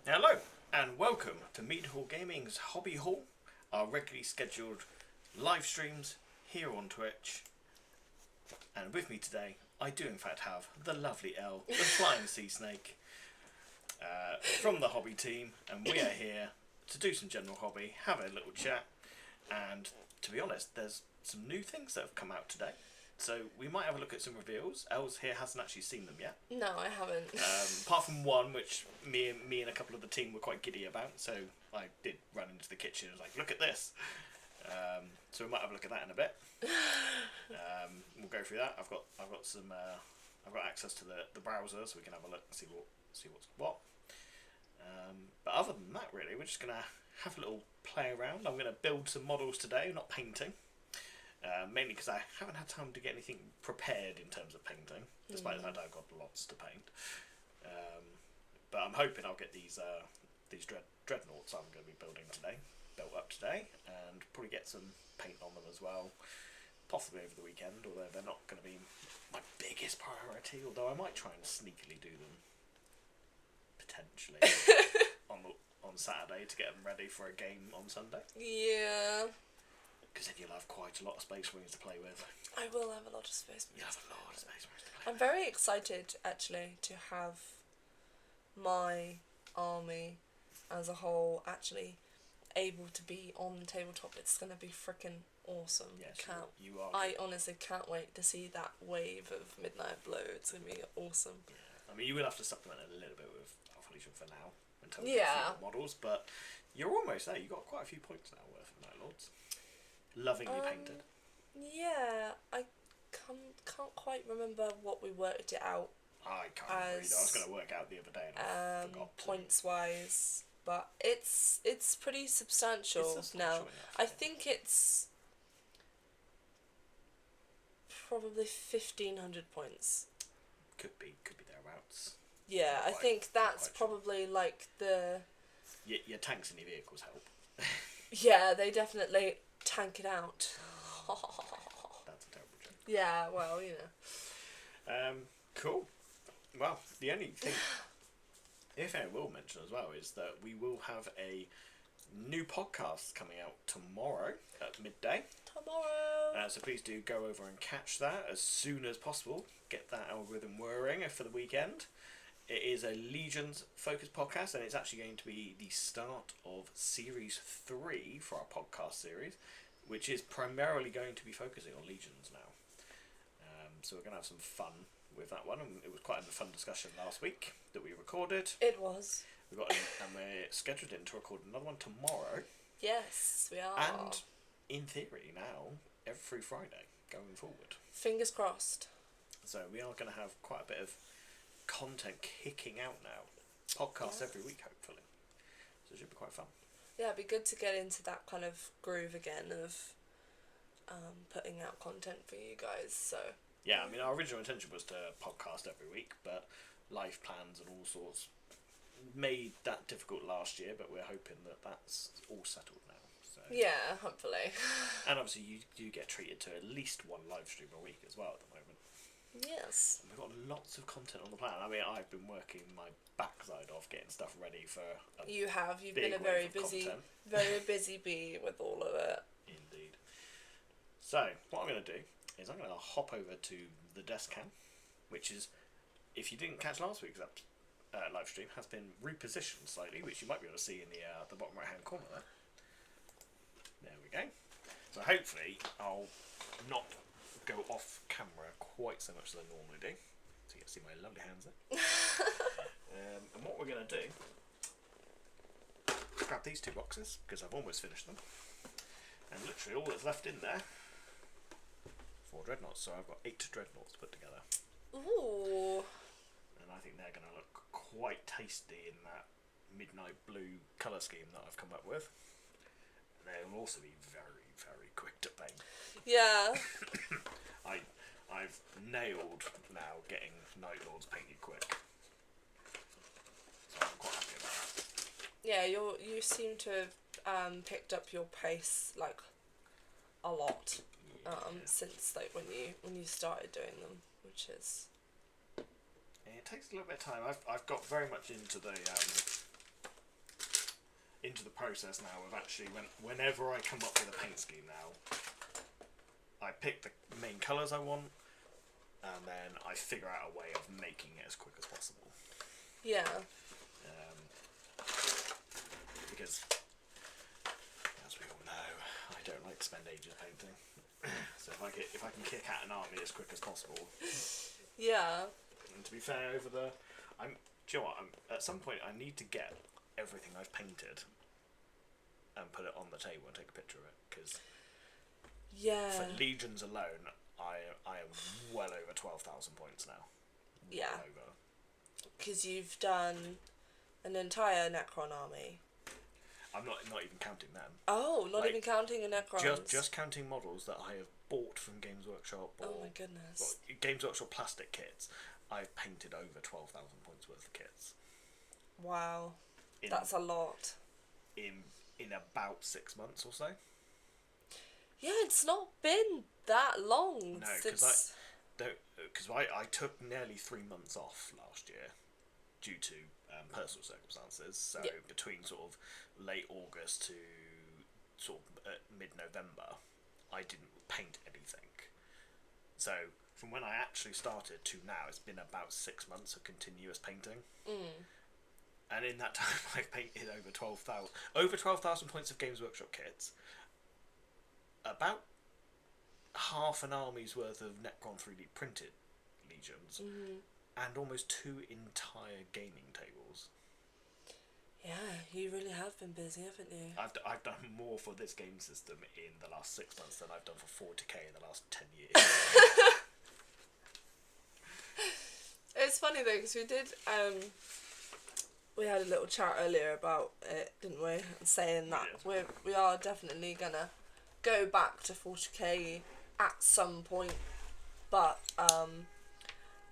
Hello, and welcome to Mead Gaming's Hobby Hall, our regularly scheduled live streams here on Twitch. And with me today, I do in fact have the lovely Elle, the flying sea snake, from the hobby team, and we are here to do some general hobby, have a little chat, and to be honest, there's some new things that have come out today. So we might have a look at some reveals. Elle's here hasn't actually seen them yet. No, I haven't. Apart from one, which me and a couple of the team were quite giddy about. So I did run into the kitchen and was like, look at this. So we might have a look at that in a bit. We'll go through that. I've got some. I've got access to the browser, so we can have a look and see what's what. But other than that, really, we're just gonna have a little play around. I'm gonna build some models today, not painting. Mainly because I haven't had time to get anything prepared in terms of painting, despite the fact I've got lots to paint. But I'm hoping I'll get these dreadnoughts I'm going to be building today built up today, and probably get some paint on them as well, possibly over the weekend. Although they're not going to be my biggest priority. Although I might try and sneakily do them potentially on Saturday to get them ready for a game on Sunday. Yeah. Because then you'll have quite a lot of Space Marines to play with. I will have a lot of Space Marines. You'll have a lot of Space Marines to play I'm very excited, actually, to have my army as a whole actually able to be on the tabletop. It's going to be freaking awesome. Yes, you are. I honestly can't wait to see that wave of Midnight Blue. It's going to be awesome. Yeah. I mean, you will have to supplement it a little bit with VIII Legion for now until we Yeah. get the models, but you're almost there. You've got quite a few points now worth of Night Lords. Lovingly painted. Yeah, I can't quite remember what we worked it out I can't remember either. I was going to work out the other day and I forgot. Points wise, but it's pretty substantial, now. Enough, I think it's probably 1,500 points. Could be thereabouts. Yeah, I think that's probably like the. Your tanks and your vehicles help. Yeah, they definitely tank it out. That's a terrible joke. Yeah, well, you know. Cool. Well, the only thing, if I will mention as well, is that we will have a new podcast coming out tomorrow at midday. Tomorrow. So please do go over and catch that as soon as possible. Get that algorithm whirring for the weekend. It is a Legions focused podcast, and it's actually going to be the start of Series 3 for our podcast series, which is primarily going to be focusing on Legions now. So we're going to have some fun with that one, and it was quite a fun discussion last week that we recorded. It was. And we're scheduled in to record another one tomorrow. Yes, we are. And in theory now, every Friday going forward. Fingers crossed. So we are going to have quite a bit of content kicking out now. Podcasts every week, hopefully. So it should be quite fun. Yeah, it'd be good to get into that kind of groove again of putting out content for you guys. So yeah, I mean, our original intention was to podcast every week, but life plans and all sorts made that difficult last year, but we're hoping that that's all settled now. So yeah, hopefully. And obviously you do get treated to at least one live stream a week as well at the moment. Yes. We've got lots of content on the plan. I mean, I've been working my backside off getting stuff ready for You've been a very busy bee with all of it. Indeed. So, what I'm going to do is I'm going to hop over to the desk cam, which is, if you didn't catch last week's live stream, has been repositioned slightly, which you might be able to see in the bottom right hand corner there. There we go. So hopefully I'll not go off camera quite so much as I normally do, so you can see my lovely hands there. And what we're going to do, grab these two boxes because I've almost finished them, and literally all that's left in there, 4 dreadnoughts. So I've got 8 dreadnoughts put together. Ooh. And I think they're going to look quite tasty in that midnight blue colour scheme that I've come up with. And they will also be very, very quick to paint. Yeah. I've nailed now getting Night Lords painted quick. So I'm quite happy about that. Yeah, you seem to have picked up your pace like a lot since like when you started doing them, which is. It takes a little bit of time. I've got very much into the into the process now of actually whenever I come up with a paint scheme now, I pick the main colours I want, and then I figure out a way of making it as quick as possible. Yeah. Because, as we all know, I don't like to spend ages painting. So if I can kick out an army as quick as possible. Yeah. And to be fair, do you know what? At some point, I need to get everything I've painted and put it on the table and take a picture of it, because for Legions alone, I am well over 12,000 points now. Yeah. Well over. Because you've done an entire Necron army. I'm not even counting them. Oh, not even counting a Necron. Just counting models that I have bought from Games Workshop. Or, oh my goodness. Games Workshop plastic kits. I've painted over 12,000 points worth of kits. Wow. That's a lot. In about 6 months or so. Yeah, it's not been that long. No, because I took nearly 3 months off last year due to personal circumstances. So between sort of late August to sort of mid-November, I didn't paint anything. So from when I actually started to now, it's been about 6 months of continuous painting. And in that time, I've painted over 12,000 points of Games Workshop kits. About half an army's worth of Necron 3D printed Legions, and almost 2 entire gaming tables. Yeah, you really have been busy, haven't you? I've done more for this game system in the last 6 months than I've done for 40k in the last 10 years. It's funny though, because we had a little chat earlier about it, didn't we? Saying that we are definitely gonna go back to 40k at some point, but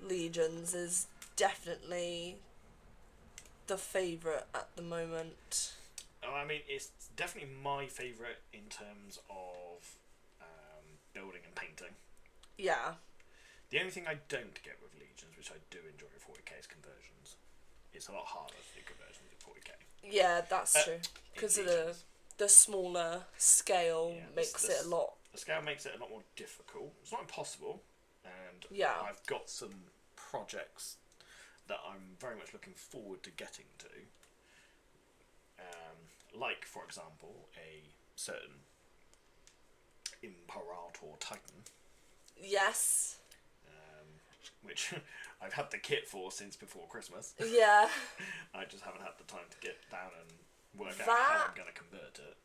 Legions is definitely the favourite at the moment. I mean, it's definitely my favourite in terms of building and painting. Yeah. The only thing I don't get with Legions, which I do enjoy with 40k, is conversions. It's a lot harder to do conversions in 40k. Yeah, that's true. Because of the smaller scale makes it a lot... The scale makes it a lot more difficult. It's not impossible. And I've got some projects that I'm very much looking forward to getting to. Like, for example, a certain Imperator Titan. Yes. Which I've had the kit for since before Christmas. Yeah. I just haven't had the time to get down and work out how I'm going to convert it.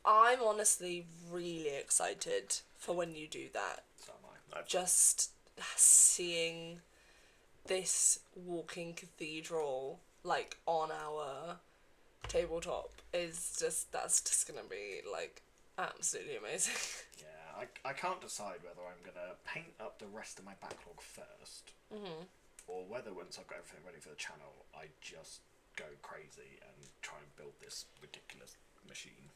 I'm honestly really excited for when you do that. So am I. Just seeing this walking cathedral like on our tabletop is that's just gonna be like absolutely amazing. Yeah, I can't decide whether I'm gonna paint up the rest of my backlog first, or whether once I've got everything ready for the channel, I just go crazy and try and build this ridiculous machine.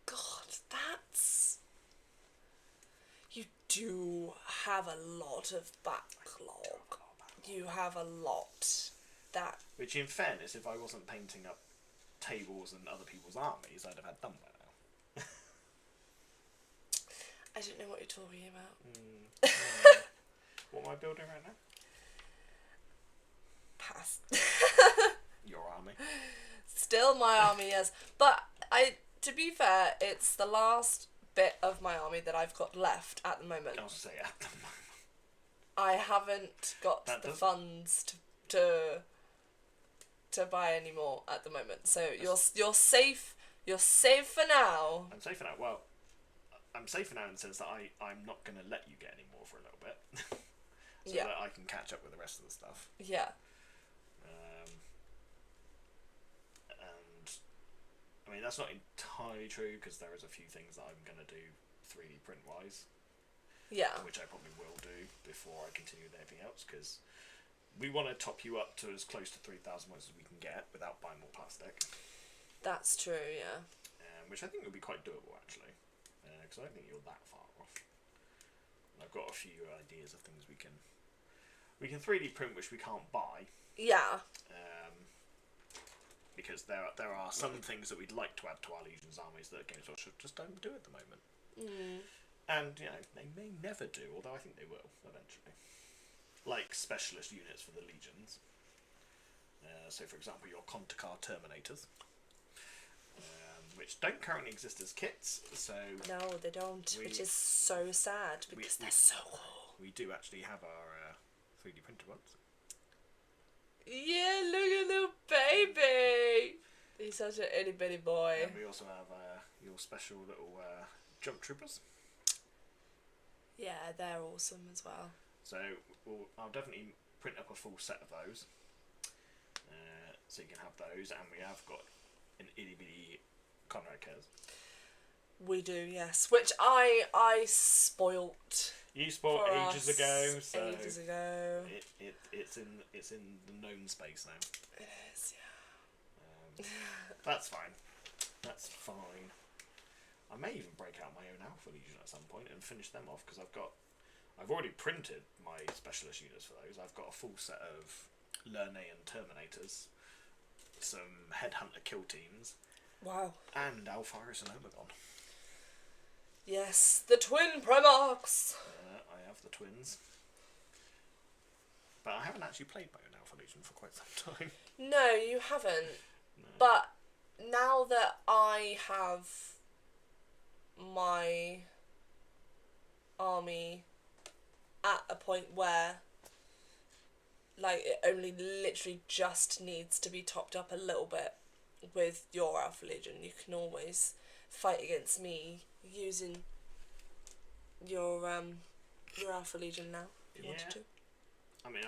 God, that's... You do have a lot of backlog. You have a lot that... Which, in fairness, if I wasn't painting up tables and other people's armies, I'd have had done by now. I don't know what you're talking about. What am I building right now? Pass. Your army. Still my army, yes. But to be fair, it's the last bit of my army that I've got left at the moment. I'll say at the moment. I haven't got the funds to buy any more at the moment. So you're safe. You're safe for now. I'm safe for now. Well, I'm safe for now in the sense that I'm not going to let you get any more for a little bit. So that I can catch up with the rest of the stuff. Yeah. And I mean, that's not entirely true because there is a few things that I'm going to do 3D print wise. Yeah. Which I probably will do before I continue with anything else, because we want to top you up to as close to 3,000 points as we can get without buying more plastic. That's true, yeah. Which I think would be quite doable actually, because I don't think you're that far off. I've got a few ideas of things we can 3D print which we can't buy. Yeah. because there are some things that we'd like to add to our Legion's armies that Games Workshop just don't do at the moment. And, you know, they may never do, although I think they will eventually. Like specialist units for the Legions. So, for example, your Contakar Terminators, which don't currently exist as kits. So no, they don't, which is so sad because they're so cool. We do actually have our 3D printed ones. Yeah, look at little baby. He's such an itty bitty boy. And we also have your special little jump troopers. Yeah, they're awesome as well. So I'll definitely print up a full set of those. So you can have those, and we have got an itty bitty Conrad Cares. We do, yes. Which I spoilt. You spoiled ages ago. So ages ago. It's in the known space now. It is, yeah. That's fine. That's fine. I may even break out my own Alpha Legion at some point and finish them off because I've already printed my specialist units for those. I've got a full set of Lernaean Terminators, some Headhunter kill teams. Wow. And Alpharis and Omegon. Yes, the twin Primarchs. I have the twins. But I haven't actually played my own Alpha Legion for quite some time. No, you haven't. No. But now that I have my army at a point where like it only literally just needs to be topped up a little bit with your Alpha Legion, you can always fight against me using your Alpha Legion now if you wanted to. I mean,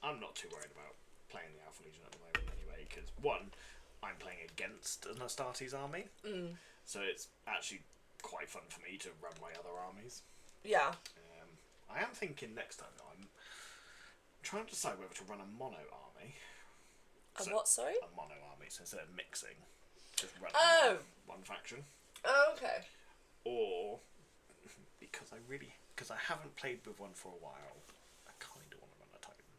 I'm not too worried about playing the Alpha Legion at the moment anyway, because one, I'm playing against an Astartes army, so it's actually quite fun for me to run my other armies. Yeah. I am thinking next time though, I'm trying to decide whether to run a mono army. What, sorry? A mono army, so instead of mixing, just run one faction. Oh, okay. Or, because I haven't played with one for a while, I kind of want to run a Titan.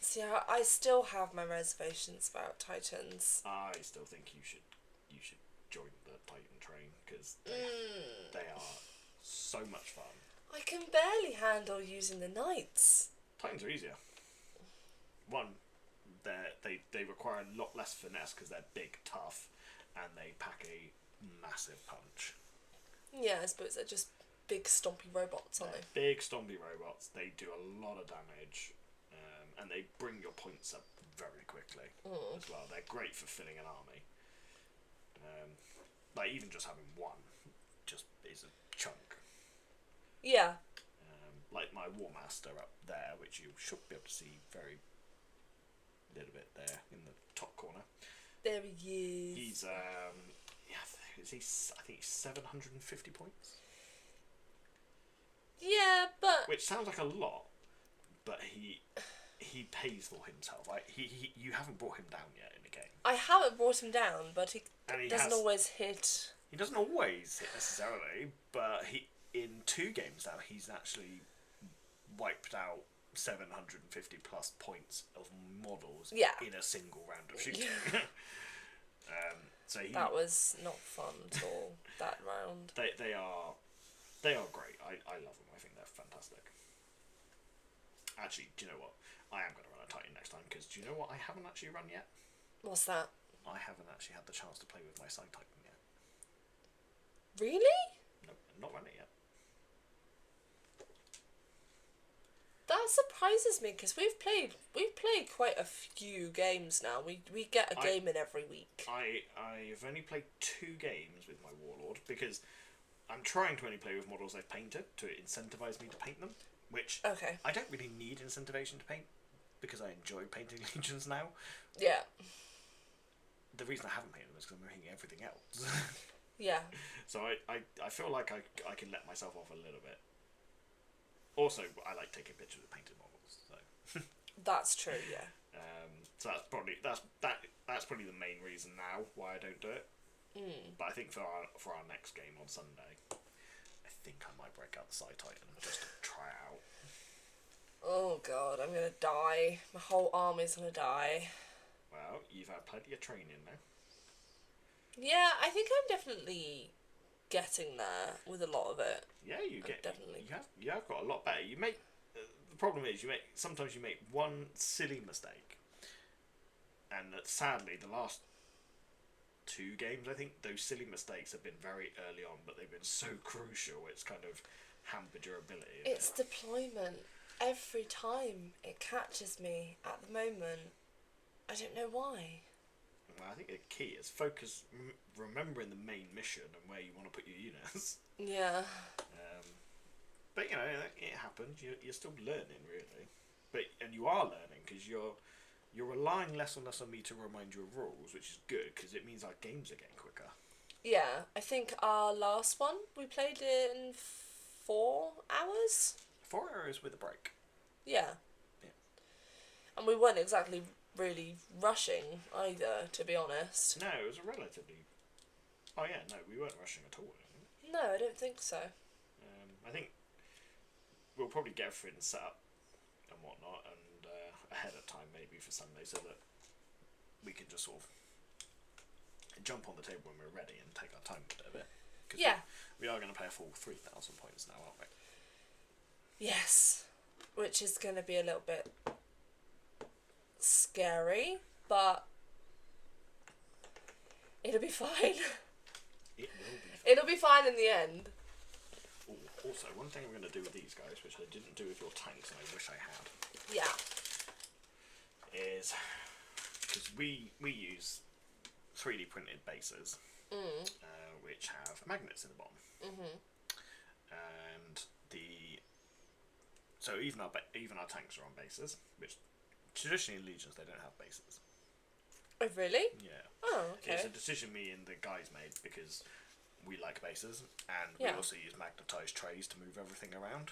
See, I still have my reservations about Titans. I still think you should join the Titan train, because they are so much fun. I can barely handle using the Knights. Titans are easier. One, they require a lot less finesse because they're big, tough, and they pack a massive punch. Yeah, I suppose they're just big stompy robots, aren't they? Big stompy robots. They do a lot of damage, and they bring your points up very quickly as well. They're great for filling an army. Like even just having one, just is a chunk. Yeah. Like my War Master up there, which you should be able to see very little bit there in the top corner. There he is. He's I think he's 750 points. Yeah, but which sounds like a lot, but he pays for himself. Like you haven't brought him down yet in the game. I haven't brought him down, but he doesn't always hit. He doesn't always hit necessarily, but in 2 games now he's actually wiped out 750 plus points of models in a single round of shooting. So that was not fun at all. That round. They are great. I love them. I think they're fantastic. Actually, do you know what? I am going to run a Titan next time, because do you know what I haven't actually run yet? What's that? I haven't actually had the chance to play with my Side Titan yet. Really? No, not run it yet. That surprises me, because we've played quite a few games now. We get a game in every week. I've only played 2 games with my Warlord, because I'm trying to only play with models I've painted to incentivize me to paint them, which I don't really need incentivization to paint, because I enjoy painting Legions now. Yeah. The reason I haven't painted them is because I'm painting everything else. Yeah. So I feel like I can let myself off a little bit. Also, I like taking pictures of painted models. So. That's true, yeah. So that's probably the main reason now why I don't do it. But I think for our next game on Sunday, I think I might break out the Side Titan just to try it out. Oh god, I'm gonna die. My whole army's gonna die. Well, you've had plenty of training now. Yeah, I think I'm definitely getting there with a lot of it. Yeah, definitely. You have got a lot better. You make the problem is sometimes you make one silly mistake, and that sadly the last 2 games, I think those silly mistakes have been very early on, but they've been so crucial. It's kind of hampered your ability. It's deployment. Every time it catches me at the moment. I don't know why. Well, I think the key is focus, remembering the main mission and where you want to put your units. Yeah. But you know, it happens. You're still learning, really. And you are learning because you're relying less and less on me to remind you of rules, which is good because it means our games are getting quicker. Yeah, I think our last one we played in 4 hours. 4 hours with a break. Yeah. And we weren't exactly really rushing either, to be honest. No, it was a relatively. Oh yeah, no, we weren't rushing at all. No, I don't think so. I think we'll probably get everything set up and whatnot, and ahead of time maybe for Sunday, so that we can just sort of jump on the table when we're ready and take our time with it a bit. Yeah. We are going to pay a full 3,000 points now, aren't we? Yes. Which is going to be a little bit scary, but it'll be fine. It will be fine. It'll be fine in the end. Ooh, also, one thing I'm going to do with these guys, which I didn't do with your tanks, and I wish I had, Yeah. is because we use 3D printed bases, which have magnets in the bottom, and so even our tanks are on bases, which traditionally in Legions they don't have bases. Oh really? Yeah. Oh, okay. It's a decision me and the guys made because we like bases, and we also use magnetized trays to move everything around.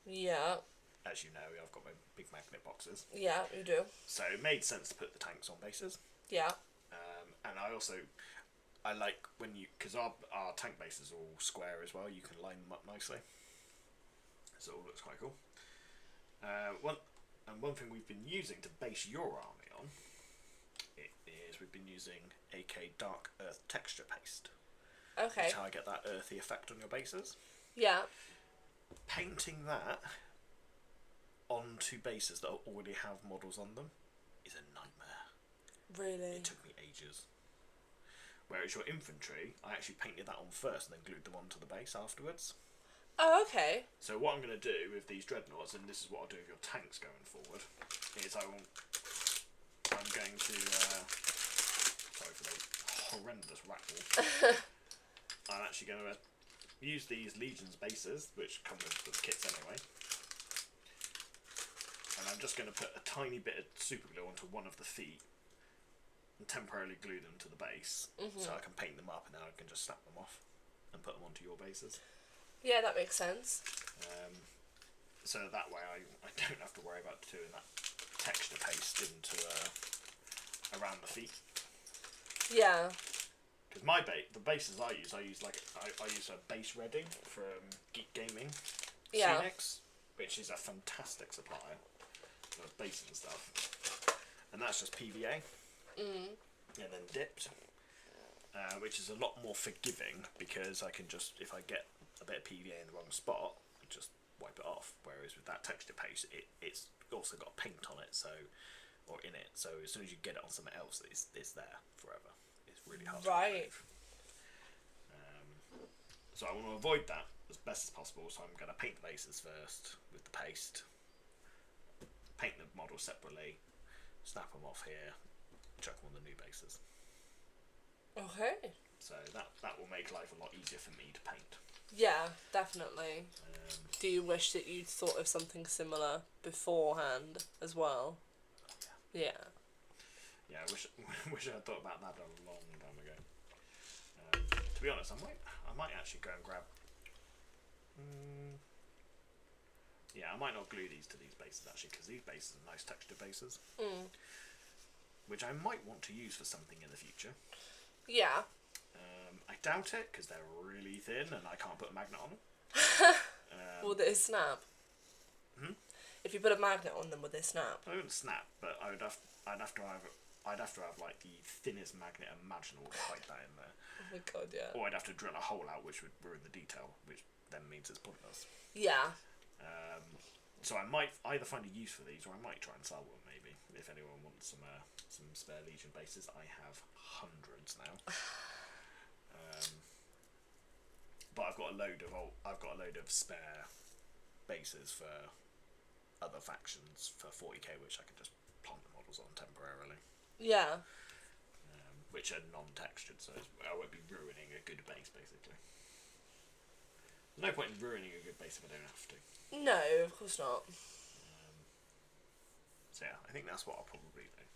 Yeah. As you know, I've got my big magnet boxes. Yeah, you do. So it made sense to put the tanks on bases. Yeah. And I like when because our tank bases are all square as well, you can line them up nicely. So it all looks quite cool. One thing we've been using to base your army on, is we've been using AK Dark Earth Texture Paste. Okay. Which is how I get that earthy effect on your bases. Yeah. Painting that onto bases that already have models on them is a nightmare. Really? It took me ages. Whereas your infantry, I actually painted that on first and then glued them onto the base afterwards. Oh, okay. So what I'm going to do with these Dreadnoughts, and this is what I'll do with your tanks going forward, is I'm going to sorry for the horrendous rattle. I'm actually going to use these Legions bases, which come with the kits anyway, and I'm just going to put a tiny bit of super glue onto one of the feet and temporarily glue them to the base, so I can paint them up, and then I can just snap them off and put them onto your bases. Yeah, that makes sense. So that way I don't have to worry about doing that texture paste into around the feet. Yeah. Because the bases I use a base ready from Geek Gaming, Phoenix, which is a fantastic supplier of bases and stuff, and that's just PVA, and then dipped, which is a lot more forgiving because I can just, if I get a bit of PVA in the wrong spot, I just wipe it off. Whereas with that texture paste, it's also got paint on it, or in it, so as soon as you get it on something else, it's there forever. It's really hard to remove. So I want to avoid that as best as possible, so I'm going to paint the bases first with the paste, paint the model separately, snap them off here, chuck them on the new bases. Okay. So that will make life a lot easier for me to paint. Yeah, definitely. Do you wish that you'd thought of something similar beforehand as well? Yeah. Yeah, I wish I had thought about that a long time ago. To be honest, I might actually go and grab. I might not glue these to these bases actually, because these bases are nice texture bases, which I might want to use for something in the future. Yeah. I doubt it because they're really thin and I can't put a magnet on them. Will they snap? If you put a magnet on them, would they snap? They wouldn't snap, but I'd have to have like the thinnest magnet imaginable to hide that in there. Oh my god, yeah. Or I'd have to drill a hole out, which would ruin the detail, which then means it's pointless. Yeah. So I might either find a use for these, or I might try and sell one, maybe, if anyone wants some spare Legion bases. I have hundreds now. But I've got a load of spare bases for other factions for 40k, which I can just plump the models on temporarily. Yeah. Which are non-textured, so I won't be ruining a good base, basically. There's no point in ruining a good base if I don't have to. No, of course not. So yeah, I think that's what I'll probably do.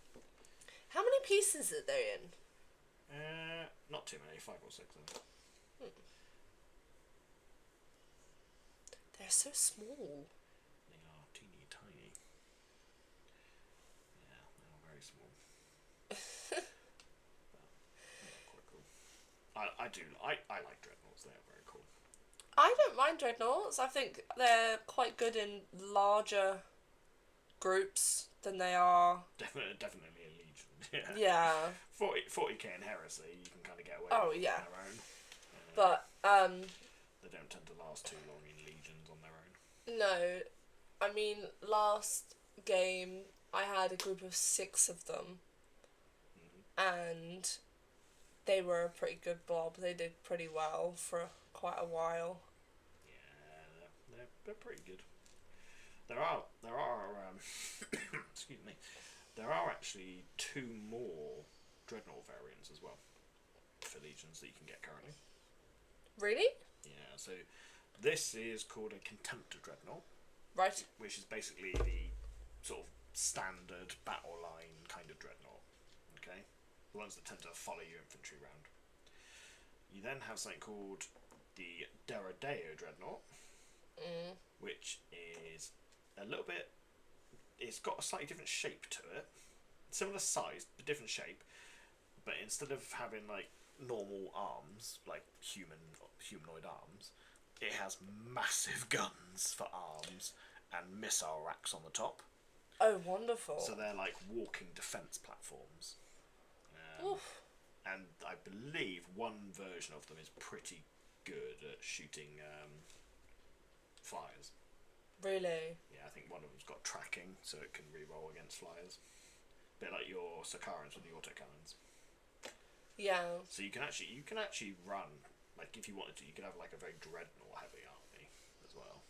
How many pieces are there in? Not too many, 5 or 6 of them. They're so small. They are teeny tiny. Yeah, they are very small. But they're quite cool. I like Dreadnoughts, they are very cool. I don't mind Dreadnoughts. I think they're quite good in larger groups than they are. Definitely a Legion. Yeah. 40k in Heresy, you can kind of get away Oh, with yeah. on their own. But, they don't tend to last too long in Legions on their own. no. I mean, last game, I had a group of 6 of them. And they were a pretty good blob. They did pretty well for quite a while. Yeah, they're pretty good. There are excuse me. There are actually 2 more Dreadnought variants as well for Legions that you can get currently. Really? Yeah, so this is called a Contemptor Dreadnought. Right. Which is basically the sort of standard battle line kind of Dreadnought. Okay? The ones that tend to follow your infantry round. You then have something called the Deradeo Dreadnought, which is a little bit... It's got a slightly different shape to it. Similar size, but different shape. But instead of having, like, normal arms, like humanoid arms, it has massive guns for arms and missile racks on the top. Oh, wonderful. So they're like walking defence platforms. And I believe one version of them is pretty good at shooting flyers. Really? Yeah, I think one of them's got tracking, so it can re-roll against flyers. A bit like your Sakarans with the autocannons. Yeah. So you can actually run, like if you wanted to, you could have like a very Dreadnought heavy army as well.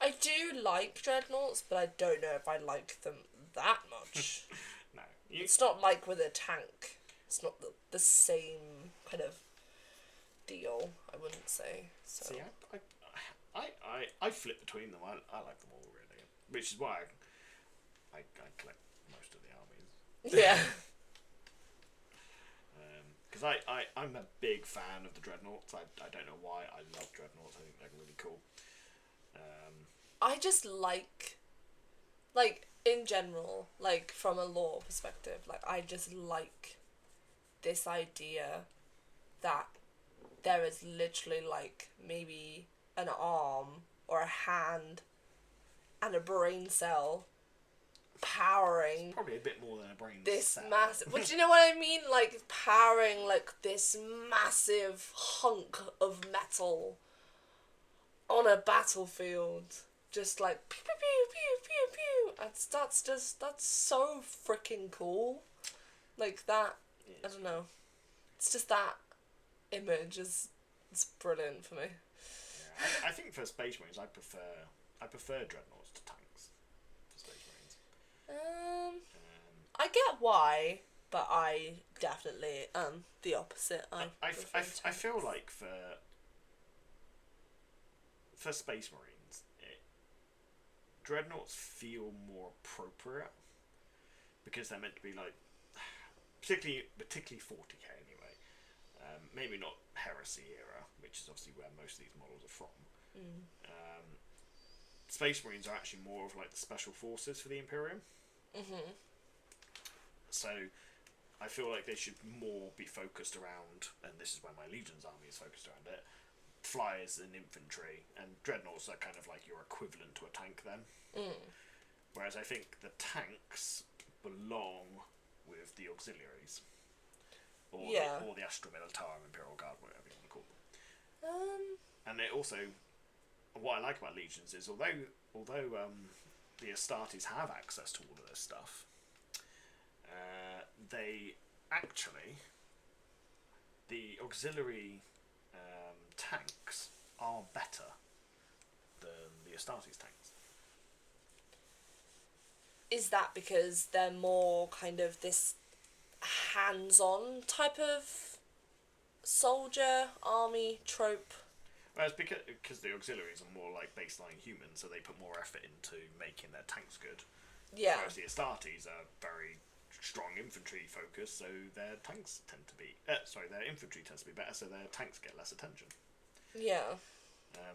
I do like Dreadnoughts, but I don't know if I like them that much. No. It's not like with a tank. It's not the same kind of deal, I wouldn't say. So. See, I flip between them. I like them all really, which is why I collect most of the armies. Yeah. Because I'm a big fan of the Dreadnoughts. I don't know why. I love Dreadnoughts. I think they're really cool. I just like in general, like from a lore perspective, like I just like this idea that there is literally like maybe an arm or a hand and a brain cell powering It's probably a bit more than a brain this cell. massive, but you know what I mean, like powering like this massive hunk of metal on a battlefield, just like pew pew pew pew pew pew. That's so freaking cool. Like that, I don't know. It's just that image it's brilliant for me. Yeah, I think for Space Marines, I prefer Dreadnoughts to tanks for Space Marines. I get why, but I definitely the opposite. I feel like for Space Marines, Dreadnoughts feel more appropriate because they're meant to be like, particularly 40k anyway. Maybe not Heresy era, which is obviously where most of these models are from. Space Marines are actually more of like the special forces for the Imperium. So I feel like they should more be focused around, and this is where my Legion's army is focused around it, flyers and infantry, and dreadnoughts are kind of like your equivalent to a tank then. Whereas I think the tanks belong with the auxiliaries, or the Astra Militarum, Imperial Guard, whatever you want to call them. And it also, what I like about Legions is although the Astartes have access to all of this stuff, they actually, the auxiliary tanks are better than the Astartes tanks. Is that because they're more kind of this hands-on type of soldier, army, trope? Well, it's because the auxiliaries are more like baseline humans, so they put more effort into making their tanks good. Yeah. Whereas the Astartes are very strong infantry focused, so their tanks tend to be... their infantry tends to be better, so their tanks get less attention. Yeah.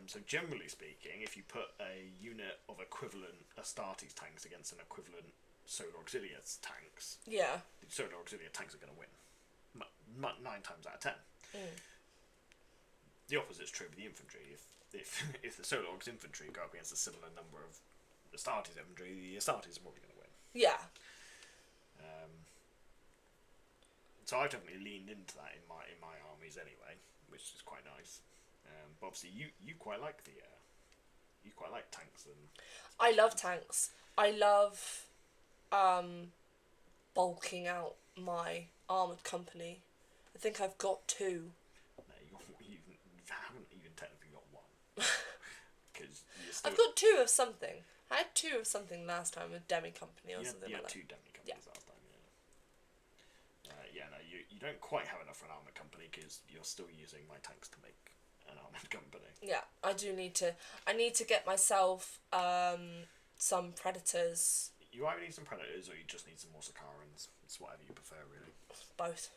So generally speaking, if you put a unit of equivalent Astartes tanks against an equivalent Solar Auxiliaries tanks, yeah, the Solar Auxiliary tanks are going to win. 9 times out of 10. The opposite's true with the infantry. If the Solar Augs infantry go up against a similar number of Astartes infantry, the Astartes are probably going to win. Yeah. So I've definitely leaned into that in my armies anyway, which is quite nice. But obviously you quite like you quite like tanks and. I love tanks. I love bulking out my armoured company. I think I've got 2. No, you haven't even technically got 1. Because I've got 2 of something. I had 2 of something last time with Demi Company or something like that. 2 Demi companies last time, you don't quite have enough for an armoured company because you're still using my tanks to make an armoured company. Yeah, I need to get myself some predators. You either need some predators or you just need some more Sakarans. It's whatever you prefer, really. Both.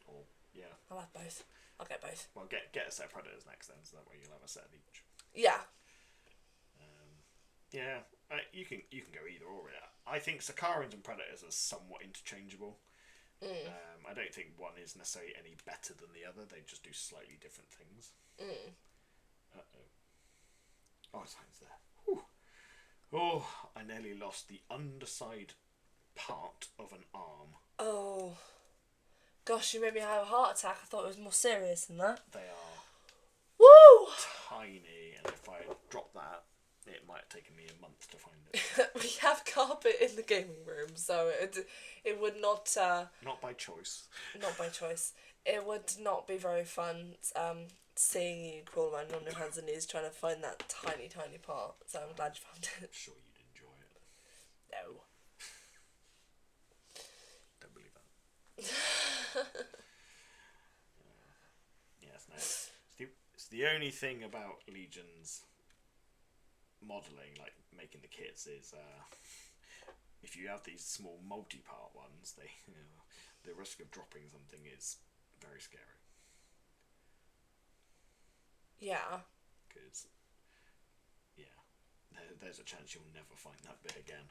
Or, yeah. I'll have both. I'll get both. Well, get a set of predators next then, so that way you'll have a set of each. Yeah. You can go either or. I think Sakarans and predators are somewhat interchangeable. I don't think one is necessarily any better than the other. They just do slightly different things. Oh, signs there. Whew. Oh, I nearly lost the underside part of an arm. Oh. Gosh, you made me have a heart attack. I thought it was more serious than that. They are Woo! tiny, and if I drop that, it might have taken me a month to find it. We have carpet in the gaming room, so it would not... Not by choice. Not by choice. It would not be very fun seeing you crawl around on your hands and knees trying to find that tiny, tiny part. So I'm glad you found it. I'm sure you'd enjoy it. No. Don't believe that. Yes, no. It's the only thing about Legion's modelling, like making the kits, is if you have these small multi-part ones, the risk of dropping something is very scary. Yeah. Because, there's a chance you'll never find that bit again.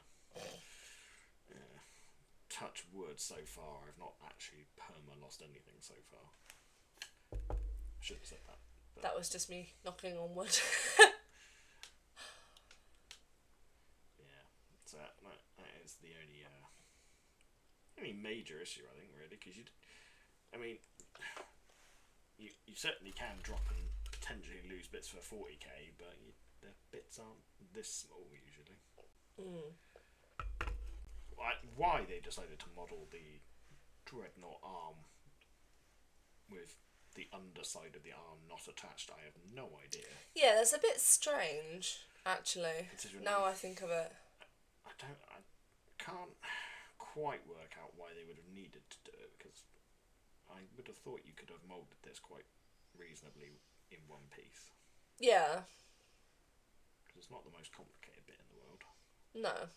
Touch wood, so far I've not actually lost anything so far. Shouldn't have said that. But That was just me knocking on wood. So that is the only major issue, I think, really, because you certainly can drop and potentially lose bits for 40k, but the bits aren't this small usually. Why they decided to model the Dreadnought arm with the underside of the arm not attached, I have no idea. Yeah, that's a bit strange, actually. Now I think of it. I can't quite work out why they would have needed to do it, because I would have thought you could have moulded this quite reasonably in one piece. Yeah. Because it's not the most complicated bit in the world. No.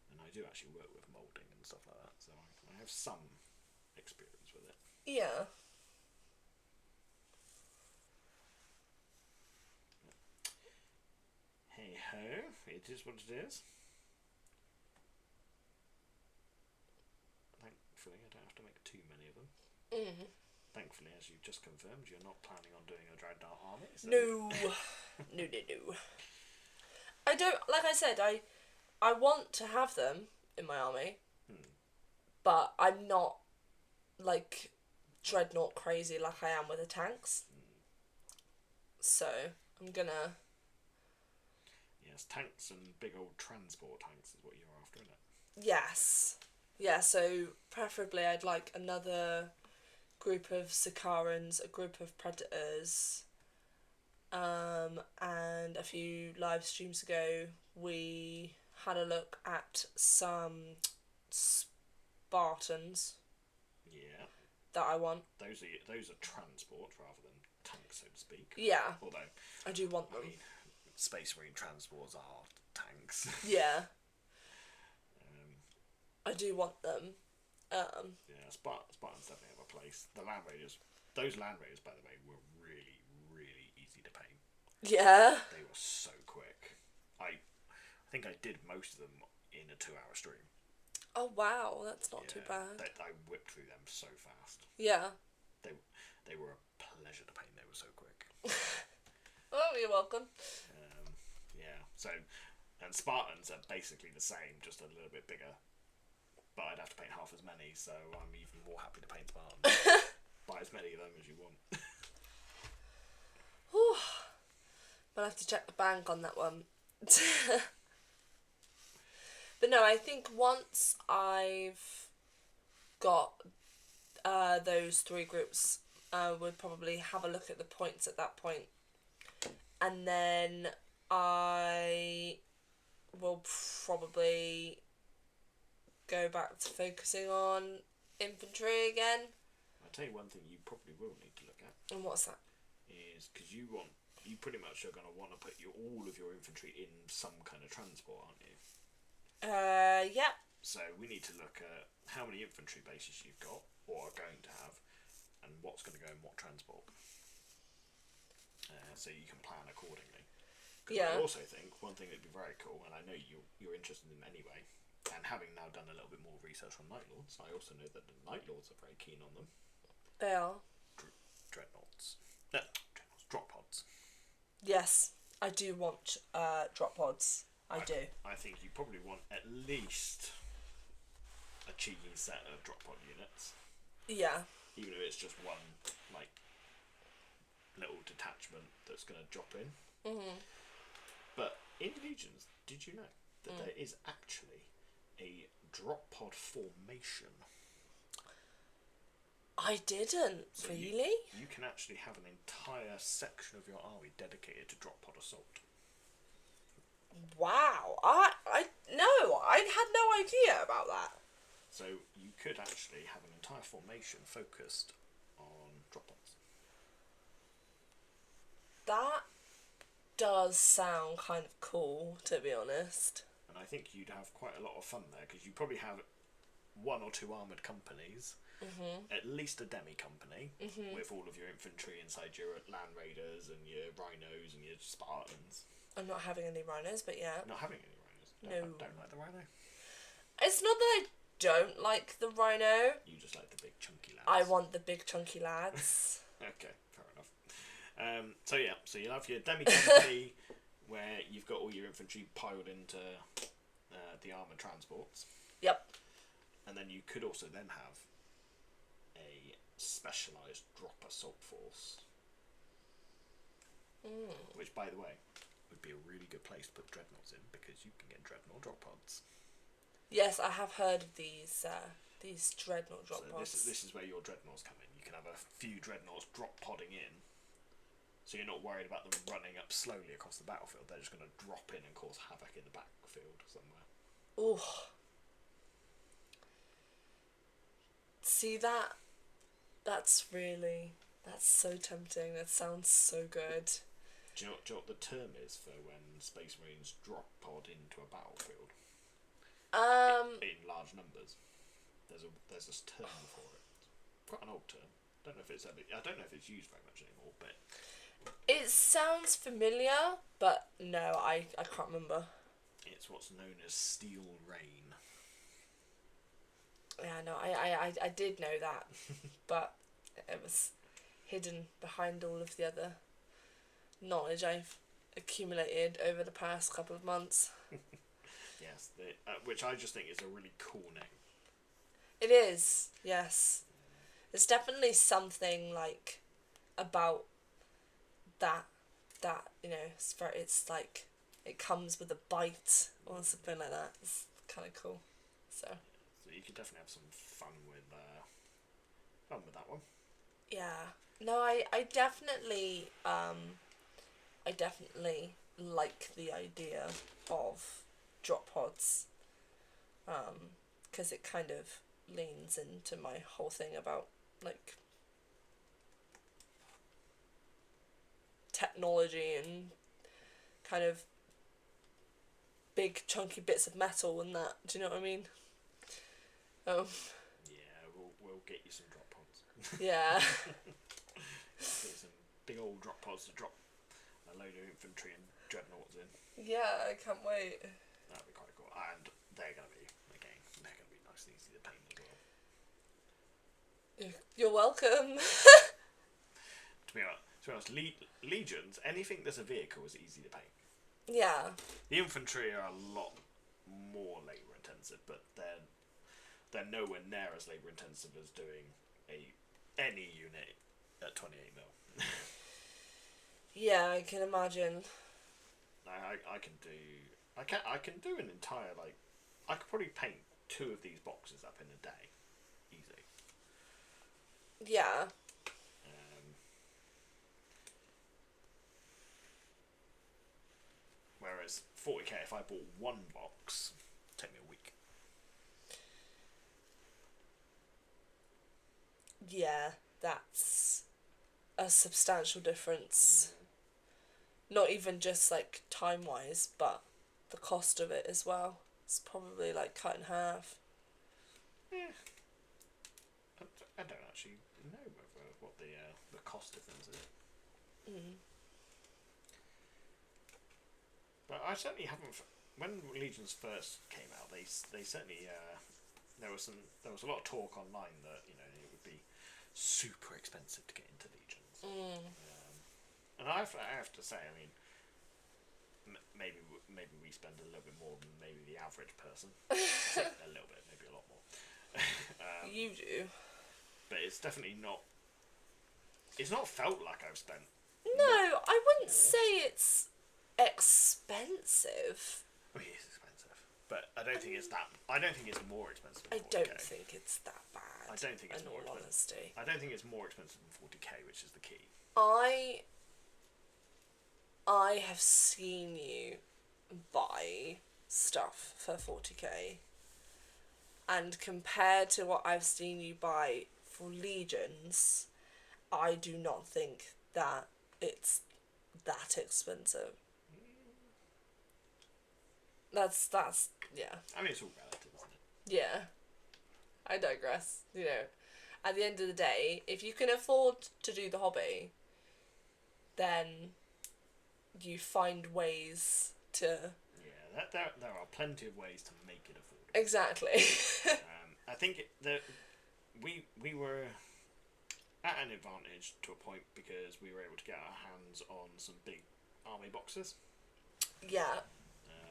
And I do actually work with moulding and stuff like that, so I have some experience with it. Yeah. Hey ho, it is what it is. Thankfully, I don't have to make too many of them. thankfully, as you've just confirmed, you're not planning on doing a Dreadnought army. So. No. No. I don't, like I said, I want to have them in my army, but I'm not, like, Dreadnought crazy like I am with the tanks. So, I'm gonna... Yes, tanks and big old transport tanks is what you're after, isn't it? Yes. Yeah, so preferably I'd like another group of Sicarans, a group of Predators, and a few live streams ago we had a look at some Spartans. Yeah. That I want. Those are transport rather than tanks, so to speak. Yeah. Although I do want them. I mean, Space Marine transports are tanks. Yeah. I do want them. Yeah, Spartans definitely have a place. The Land Raiders, those Land Raiders, by the way, were really, really easy to paint. Yeah. They were so quick. I think I did most of them in a 2-hour stream. Oh wow, that's not too bad. I whipped through them so fast. Yeah. They were a pleasure to paint. They were so quick. Oh, you're welcome. Yeah. So, and Spartans are basically the same, just a little bit bigger. But I'd have to paint half as many, so I'm even more happy to paint Spartans. Buy as many of them as you want. Whew. I'll have to check the bank on that one. But no, I think once I've got those 3 groups, we'll probably have a look at the points at that point. And then I will probably go back to focusing on infantry again. I'll tell you one thing you probably will need to look at. And what's that? Is because you pretty much are going to want to put all of your infantry in some kind of transport, aren't you? Yeah. So we need to look at how many infantry bases you've got or are going to have, and what's going to go in what transport. So you can plan accordingly. Yeah. I also think one thing that'd be very cool, and I know you're interested in them anyway, and having now done a little bit more research on Night Lords, I also know that the Night Lords are very keen on them. They are. Dreadnoughts. No, Dreadnoughts. Drop pods. Yes, I do want drop pods. I do. I think you probably want at least a cheeky set of drop pod units. Yeah. Even if it's just one, like, little detachment that's going to drop in. But in Legions, did you know that there is actually a drop pod formation? I didn't. So really? You can actually have an entire section of your army dedicated to drop pod assault. Wow. I had no idea about that. So you could actually have an entire formation focused on drop pods. That does sound kind of cool, to be honest. And I think you'd have quite a lot of fun there, because you probably have 1 or 2 armoured companies, at least a demi company, with all of your infantry inside your Land Raiders and your Rhinos and your Spartans. I'm not having any rhinos, but yeah. Not having any Rhinos? No. Don't like the Rhino? It's not that I don't like the rhino. You just like the big chunky lads. I want the big chunky lads. Okay, fair enough. So you'll have your demi company where you've got all your infantry piled into the armoured transports. Yep. And then you could also then have a specialised drop assault force. Which, by the way, would be a really good place to put Dreadnoughts in, because you can get Dreadnought drop pods. Yes, I have heard of these Dreadnought drop pods. This is where your Dreadnoughts come in. You can have a few Dreadnoughts drop podding in, so you're not worried about them running up slowly across the battlefield. They're just going to drop in and cause havoc in the backfield somewhere. Ooh. See that? That's so tempting. That sounds so good. Do you know what the term is for when Space Marines drop pod into a battlefield? In large numbers. There's this term for it. Quite an old term. I don't know if it's used very much anymore, but it sounds familiar, but no, I can't remember. It's what's known as steel rain. Yeah, no, I did know that, but it was hidden behind all of the other knowledge I've accumulated over the past couple of months. Yes, which I just think is a really cool name. It is, yes. There's definitely something like about that you know, it's like it comes with a bite or something like that. It's kind of cool. So you could definitely have some fun with that one. yeah, no, I definitely like the idea of drop pods, because it kind of leans into my whole thing about like technology and kind of big chunky bits of metal and that. Do you know what I mean? Yeah, we'll get you some drop pods. Yeah. Get some big old drop pods to drop a load of infantry and dreadnoughts in. Yeah, I can't wait. That'd be quite cool. And they're gonna be nice and easy to paint as well. You're welcome. To be honest, legions, anything that's a vehicle is easy to paint. Yeah. The infantry are a lot more labour intensive, but they're nowhere near as labour intensive as doing any unit at 28mm. Yeah, I can imagine. I can do an entire I could probably paint 2 of these boxes up in a day, easy. Yeah. Whereas 40k, if I bought 1 box, it'd take me a week. Yeah, that's a substantial difference. Not even just like time wise, but the cost of it as well. It's probably like cut in half. Yeah. I don't actually know what the cost difference is. But I certainly haven't. When Legions first came out, they certainly there was a lot of talk online that it would be super expensive to get into Legions. And I have to say, I mean, maybe we spend a little bit more than maybe the average person. A little bit, maybe a lot more. You do. But it's definitely not. It's not felt like I've spent. No, I wouldn't say it's expensive. I mean, it's expensive, but I don't think it's that. I don't think it's more expensive than 40k. I don't think it's that bad. I don't think it's in more all expensive. honesty. I don't think it's more expensive than 40k, which is the key. I have seen you buy stuff for 40k, and compared to what I've seen you buy for Legions, I do not think that it's that expensive. That's yeah. I mean, it's all relative, isn't it? Yeah. I digress. At the end of the day, if you can afford to do the hobby, then you find ways to... Yeah, there are plenty of ways to make it affordable. Exactly. I think we were at an advantage to a point because we were able to get our hands on some big army boxes. Yeah,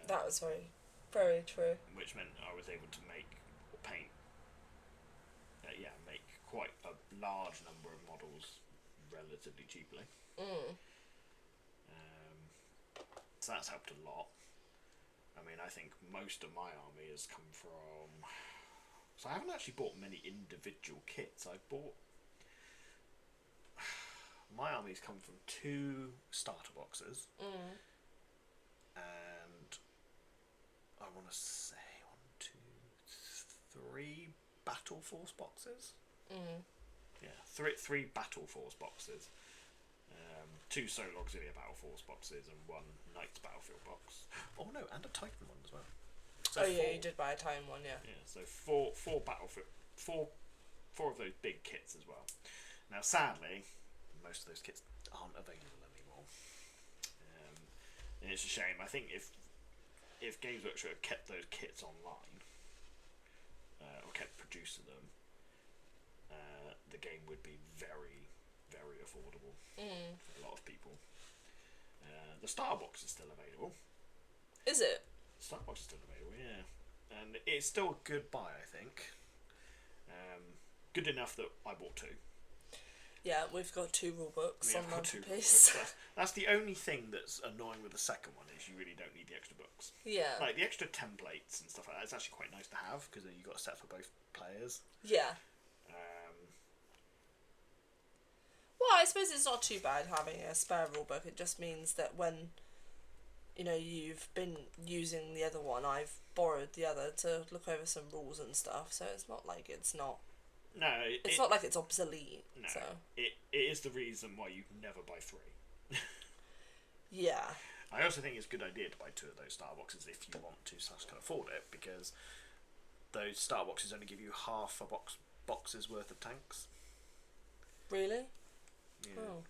that was very, very true. Which meant I was able to make or paint, make quite a large number of models relatively cheaply. So that's helped a lot. I mean, I think most of my army has come from... So I haven't actually bought many individual kits. I've bought... My army's come from 2 starter boxes. And I want to say 3 Battle Force boxes. Yeah, three Battle Force boxes. 2 Solo Auxilia Battle Force boxes and 1 Knights Battlefield box. Oh no, and a Titan one as well. So you did buy a Titan one, yeah. Yeah, so four Battlefield, four of those big kits as well. Now, sadly, most of those kits aren't available anymore, and it's a shame. I think if Games Workshop had kept those kits online, or kept producing them, the game would be very, very affordable for a lot of people. The Starbox is still available. Is it? Starbox is still available, yeah. And it's still a good buy, I think. Good enough that I bought 2. Yeah, we've got 2 rule books on one two piece. That's the only thing that's annoying with the second one, is you really don't need the extra books. Yeah. Like, the extra templates and stuff like that is actually quite nice to have, because then you've got a set for both players. Yeah. Well, I suppose it's not too bad having a spare rule book. It just means that when, you know, you've been using the other one, I've borrowed the other to look over some rules and stuff, so it's not like it's not... No, it's not like it's obsolete. No, so. It is the reason why you never buy 3. Yeah. I also think it's a good idea to buy 2 of those Starboxes if you want to / can afford it, because those Starboxes only give you half a box's worth of tanks. Really? Yeah. Oh.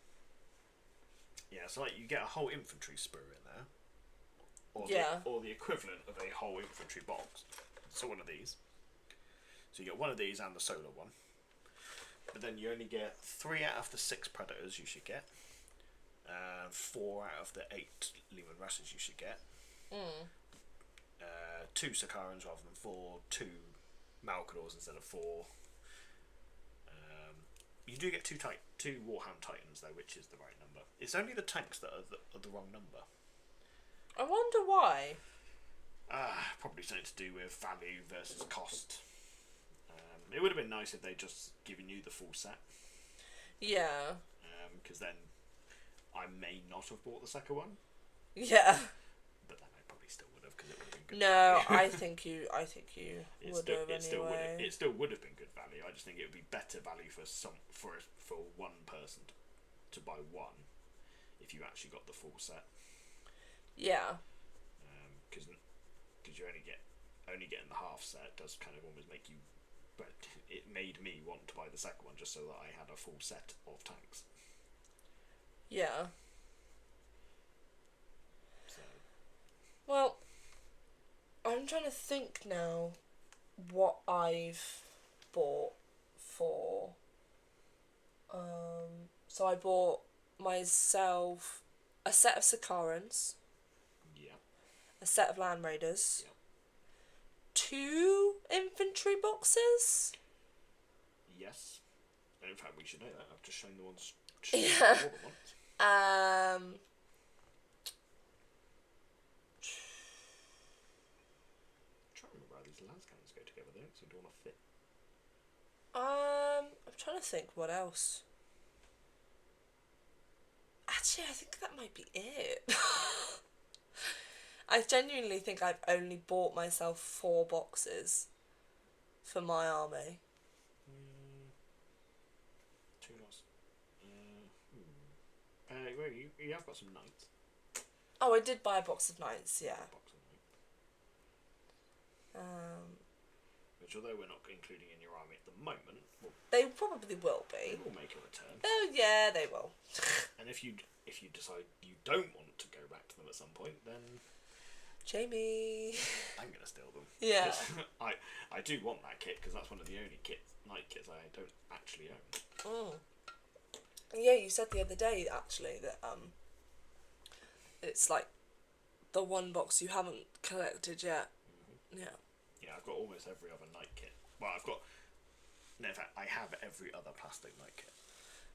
Yeah, so like you get a whole infantry sprue in there, or the equivalent of a whole infantry box. So one of these. So you get one of these and the solar one, but then you only get 3 out of the 6 predators you should get, 4 out of the 8 Leman Russes you should get, 2 Sakarans rather than 4, 2 Malkadors instead of 4. You do get 2 Warhammer Titans though, which is the right number. It's only the tanks that are the wrong number. I wonder why. Probably something to do with value versus cost. It would have been nice if they'd just given you the full set. Yeah. Because then I may not have bought the second one. Yeah. But then I probably still would have, because it would have been good. No, value. I think you would have anyway. It still would have been good value. I just think it would be better value for one person to buy one if you actually got the full set. Yeah. Because you only getting the half set does kind of almost make you. But it made me want to buy the second one just so that I had a full set of tanks. Yeah. So. Well, I'm trying to think now what I've bought for. So I bought myself a set of Sakarans. Yeah. A set of Land Raiders. Yeah. 2 infantry boxes. Yes. In fact, we should know that. I've just shown the ones. Yeah. All the ones. Trying to remember how these lance cannons go together. They don't seem to want to fit. I'm trying to think what else. Actually, I think that might be it. I genuinely think I've only bought myself 4 boxes for my army. 2 lost. Well, you have got some knights. Oh, I did buy a box of knights, yeah. Box of knights. Which, although we're not including in your army at the moment, they probably will they be. will make a return. Oh yeah, they will. And if you decide you don't want to go back to them at some point, then Jamie. I'm gonna steal them. Yeah. I do want that kit because that's one of the only night kits I don't actually own. Yeah, you said the other day actually that it's like the one box you haven't collected yet. Yeah. Yeah, I've got almost every other night kit. Well, in fact, I have every other plastic night kit.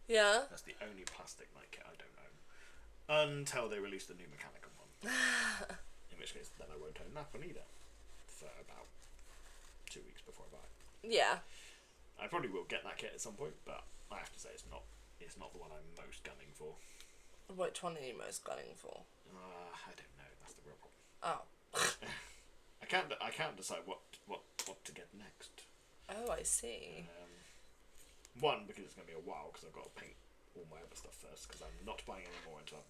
Yeah. That's the only plastic night kit I don't own. Until they release the new mechanical one. In which case, then I won't own that one either. For about 2 weeks before I buy it. Yeah. I probably will get that kit at some point, but I have to say it's not the one I'm most gunning for. Which one are you most gunning for? I don't know. That's the real problem. Oh. I can't decide what to get next. Oh, I see. One, because it's going to be a while, because I've got to paint all my other stuff first, because I'm not buying any more until I've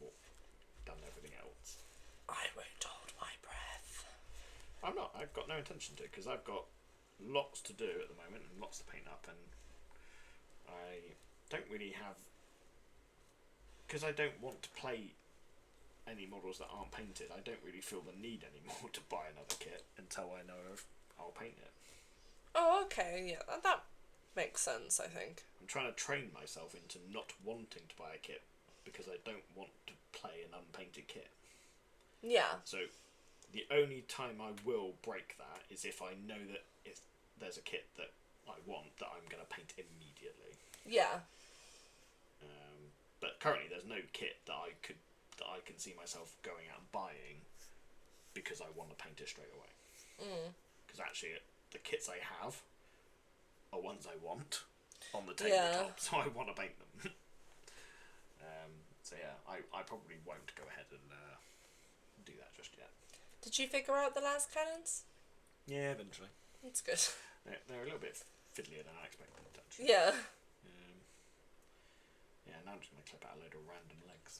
done everything else. I won't hold my breath. I'm not. I've got no intention to, because I've got lots to do at the moment and lots to paint up, and I don't really have, because I don't want to play any models that aren't painted. I don't really feel the need anymore to buy another kit until I know if I'll paint it. Oh, okay, yeah, Makes sense, I think. I'm trying to train myself into not wanting to buy a kit because I don't want to play an unpainted kit. Yeah. So the only time I will break that is if I know that if there's a kit that I want that I'm going to paint immediately. Yeah. But currently there's no kit that I can see myself going out and buying because I want to paint it straight away. Because actually the kits I have are ones I want on the tabletop, so I want to paint them. So yeah, I probably won't go ahead and do that just yet. Did you figure out the last cannons? Yeah, eventually. That's good. They're a little bit fiddlier than I expected, actually. Yeah. Yeah, now I'm just going to clip out a load of random legs.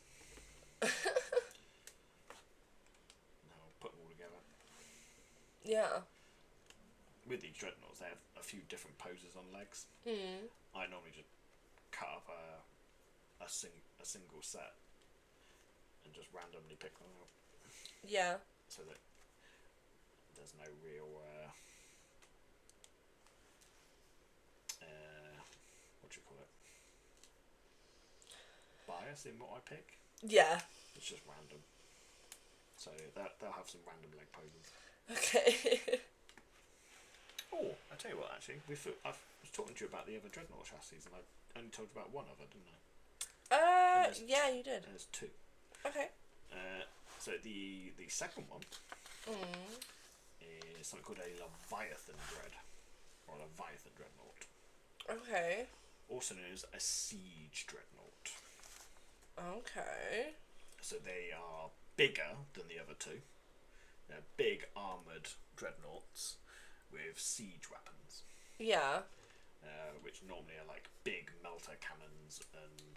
Now I'll put them all together. Yeah. With these dreadnoughts, they have a few different poses on legs. I normally just cut up a single set and just randomly pick them out. Yeah. So that there's no real what do you call it? Bias in what I pick. Yeah. It's just random. So they'll have some random leg poses. Okay. Oh, I tell you what, actually, I was talking to you about the other Dreadnought chassis, and I only told you about one of it, didn't I? Yeah, you did. There's two. Okay. So the second one is something called a Leviathan Dread, or a Leviathan Dreadnought. Okay. Also known as a Siege Dreadnought. Okay. So they are bigger than the other two. They're big armoured dreadnoughts with siege weapons. Yeah. Which normally are like big melter cannons, and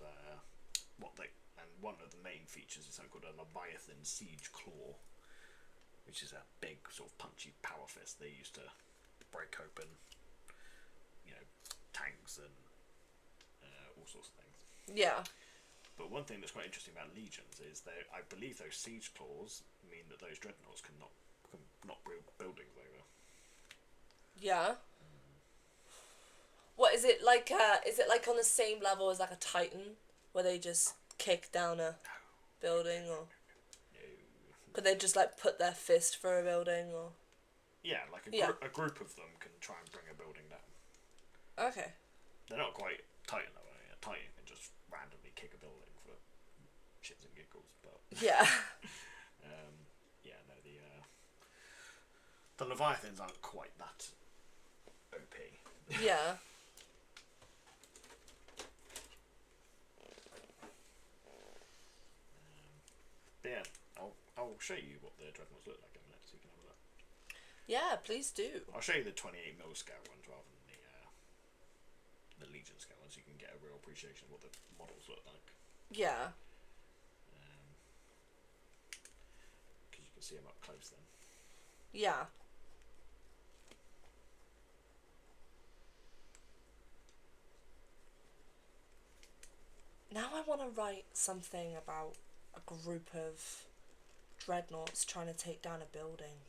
one of the main features is something called a Leviathan Siege Claw, which is a big sort of punchy power fist they used to break open, tanks and all sorts of things. Yeah. But one thing that's quite interesting about legions is I believe those siege claws mean that those dreadnoughts can knock buildings over. Yeah. What is it like? Is it like on the same level as like a Titan, where they just kick down a building, or could they just like put their fist for a building, or? Yeah, like a group of them can try and bring a building down. Okay. They're not quite Titan level. A Titan can just randomly kick a building for shits and giggles, but yeah. The Leviathans aren't quite that OP. Yeah. But yeah, I'll show you what the dreadnoughts look like in a minute, so you can have a look. Yeah, please do. I'll show you the 28mm scale ones rather than the Legion scale ones, so you can get a real appreciation of what the models look like. Yeah. Because you can see them up close then. Yeah. Now I want to write something about a group of dreadnoughts trying to take down a building.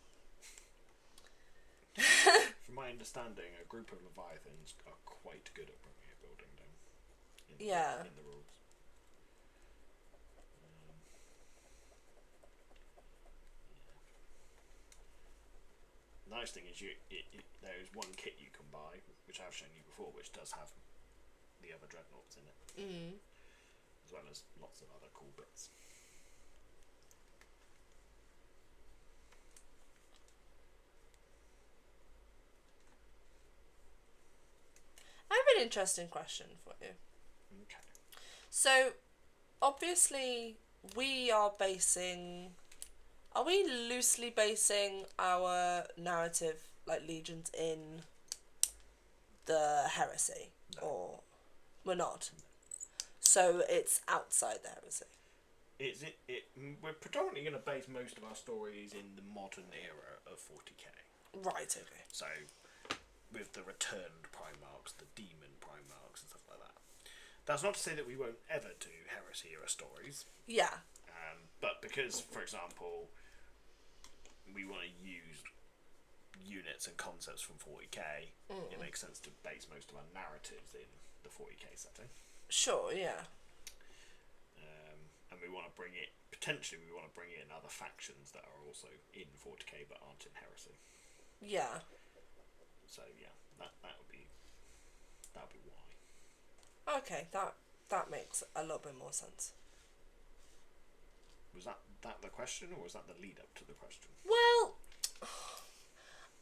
From my understanding, a group of Leviathans are quite good at bringing a building down. In the rules. The nice thing is there is one kit you can buy, which I've shown you before, which does have the other dreadnoughts in it. As well as lots of other cool bits. I have an interesting question for you. Okay. So, obviously, are we loosely basing our narrative, like Legions, in the heresy? No. Or we're not? So it's outside the heresy. We're predominantly going to base most of our stories in the modern era of 40k. Right, okay. So, with the returned Primarchs, the demon Primarchs and stuff like that. That's not to say that we won't ever do heresy era stories. Yeah. But because, for example, we want to use units and concepts from 40k, it makes sense to base most of our narratives in the 40k setting. Sure, yeah. And we want to bring it, potentially we want to bring in other factions that are also in 40k but aren't in Heresy. Yeah. So yeah, that would be why. Okay, that makes a little bit more sense. Was that the question, or was that the lead up to the question? Well,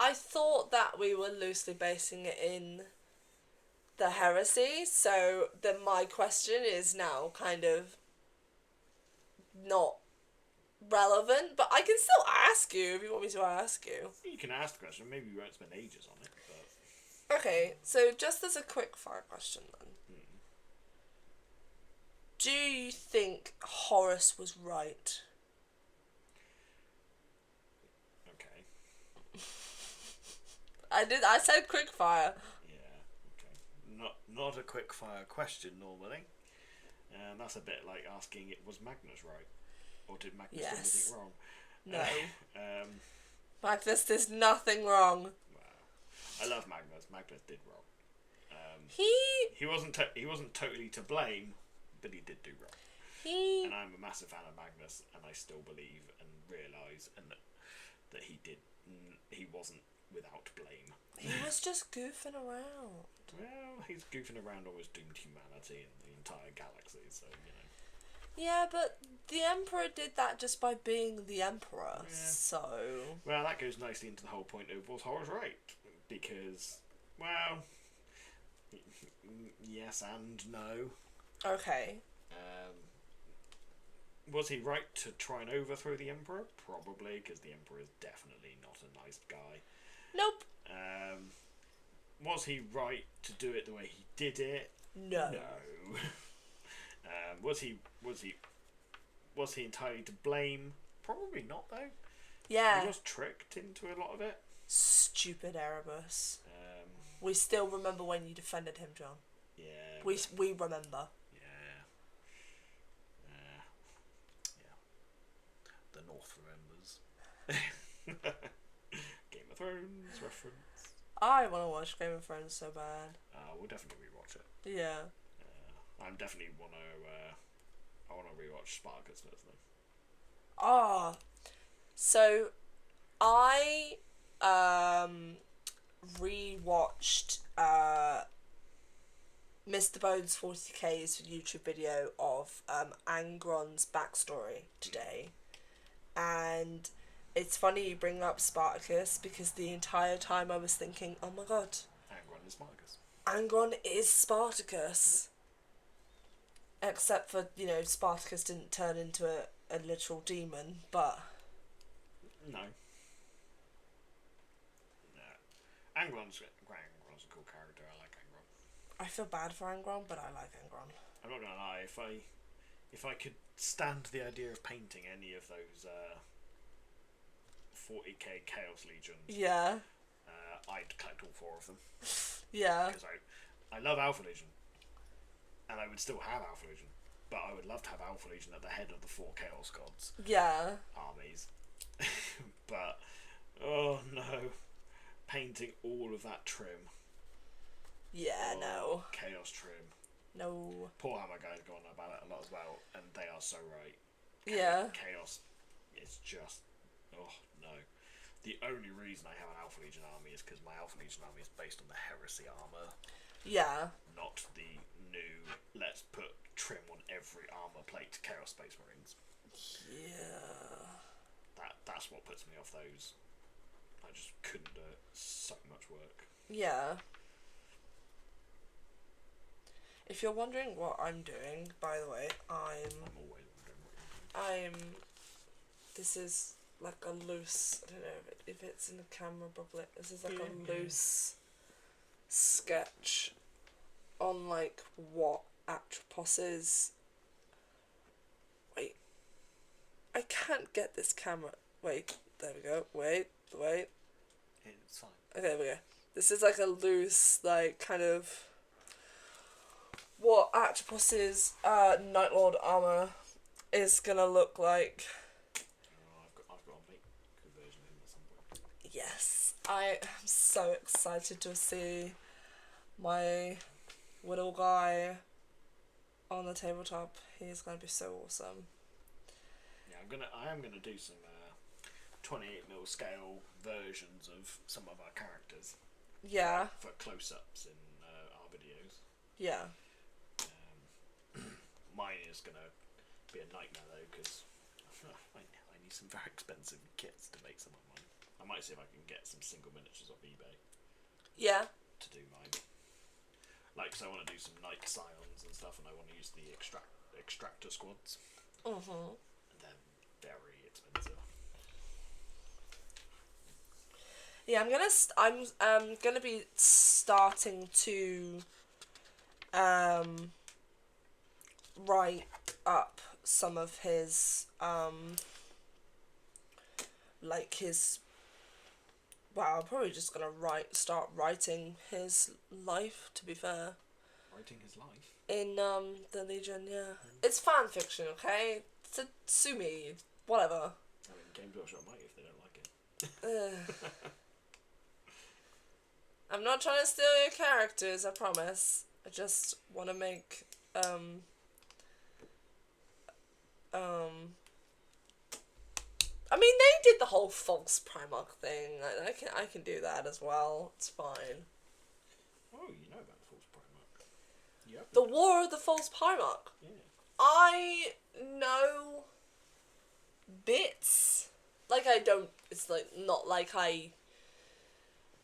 I thought that we were loosely basing it in the Heresy, so then my question is now kind of not relevant, but I can still ask you if you want me to ask you. You can ask the question, maybe we won't spend ages on it, but... Okay, so just as a quick fire question then. Do you think Horus was right? Okay. I said quick fire. Yeah, okay. Not a quick fire question normally. That's a bit like asking, was Magnus right? Or did Magnus do anything wrong? No. Magnus did nothing wrong. Wow. I love Magnus. Magnus did wrong. He wasn't totally to blame, but he did do wrong. And I'm a massive fan of Magnus, and I still believe and realise that he wasn't without blame. He was just goofing around. Well, his goofing around always doomed humanity and the entire galaxy, so, you know. Yeah, but the Emperor did that just by being the Emperor, so... Well, that goes nicely into the whole point of, was Horus right? Because, well, yes and no. Okay. Was he right to try and overthrow the Emperor? Probably, because the Emperor is definitely not a nice guy. Nope. Was he right to do it the way he did it? No. No. Was he entirely to blame? Probably not, though. Yeah. He was tricked into a lot of it. Stupid Erebus. We still remember when you defended him, John. Yeah. We remember. Yeah. The North remembers. Game of Thrones reference. I want to watch Game of Thrones so bad. We'll definitely rewatch it. Yeah. I definitely want to rewatch Spartacus personally. So I rewatched Mr. Bones 40k's YouTube video of Angron's backstory today, and it's funny you bring up Spartacus because the entire time I was thinking, oh my god, Angron is Spartacus. Angron is Spartacus. Except for, Spartacus didn't turn into a literal demon, but... No. Angron's a cool character. I like Angron. I feel bad for Angron, but I like Angron. I'm not gonna lie, if I could stand the idea of painting any of those 40k Chaos Legions, yeah, I'd collect all 4 of them. Yeah. Because I love Alpha Legion, and I would still have Alpha Legion, but I would love to have Alpha Legion at the head of the 4 Chaos Gods. Yeah. Armies. But oh no, painting all of that trim. Yeah, no. Chaos trim. No. Poor Hammer guys go on about it a lot as well, and they are so right. Yeah. Chaos is just, oh no. The only reason I have an Alpha Legion army is because my Alpha Legion army is based on the Heresy armor. Yeah. Not the new, let's put trim on every armor plate Chaos Space Marines. Yeah. That's what puts me off those. I just couldn't do it. So much work. Yeah. If you're wondering what I'm doing, by the way, I'm always wondering what you're doing. This is like a loose, I don't know if it's in the camera properly, this is like a loose sketch on like what Atropos is. Wait. I can't get this camera. Wait, there we go. Wait. It's fine. Okay, there we go. This is like a loose, like, kind of what Atropos' Night Lord armor is gonna look like. I've got a big version of him at some point. Yes, I am so excited to see my little guy on the tabletop. He's gonna be so awesome. Yeah, I am gonna do some 28mm scale versions of some of our characters. Yeah. For close-ups in our videos. Yeah. Mine is gonna be a nightmare though, because I need some very expensive kits to make some of mine. I might see if I can get some single miniatures off eBay. Yeah. To do mine. Like, because I want to do some Night Scions and stuff, and I want to use the extractor squads. Mhm. And they're very expensive. Yeah, I'm gonna be starting to write up some of his like his. Wow, I'm probably just gonna start writing his life. To be fair. Writing his life. In the Legion, yeah. It's fan fiction, okay? Sue me, whatever. I mean, Games Workshop might if they don't like it. I'm not trying to steal your characters, I promise. I just want to make I mean, they did the whole false Primarch thing. I can do that as well. It's fine. Oh, you know about the false Primarch. Yep. The War of the False Primarch. Yeah. I know bits. Like, I don't. It's like not like I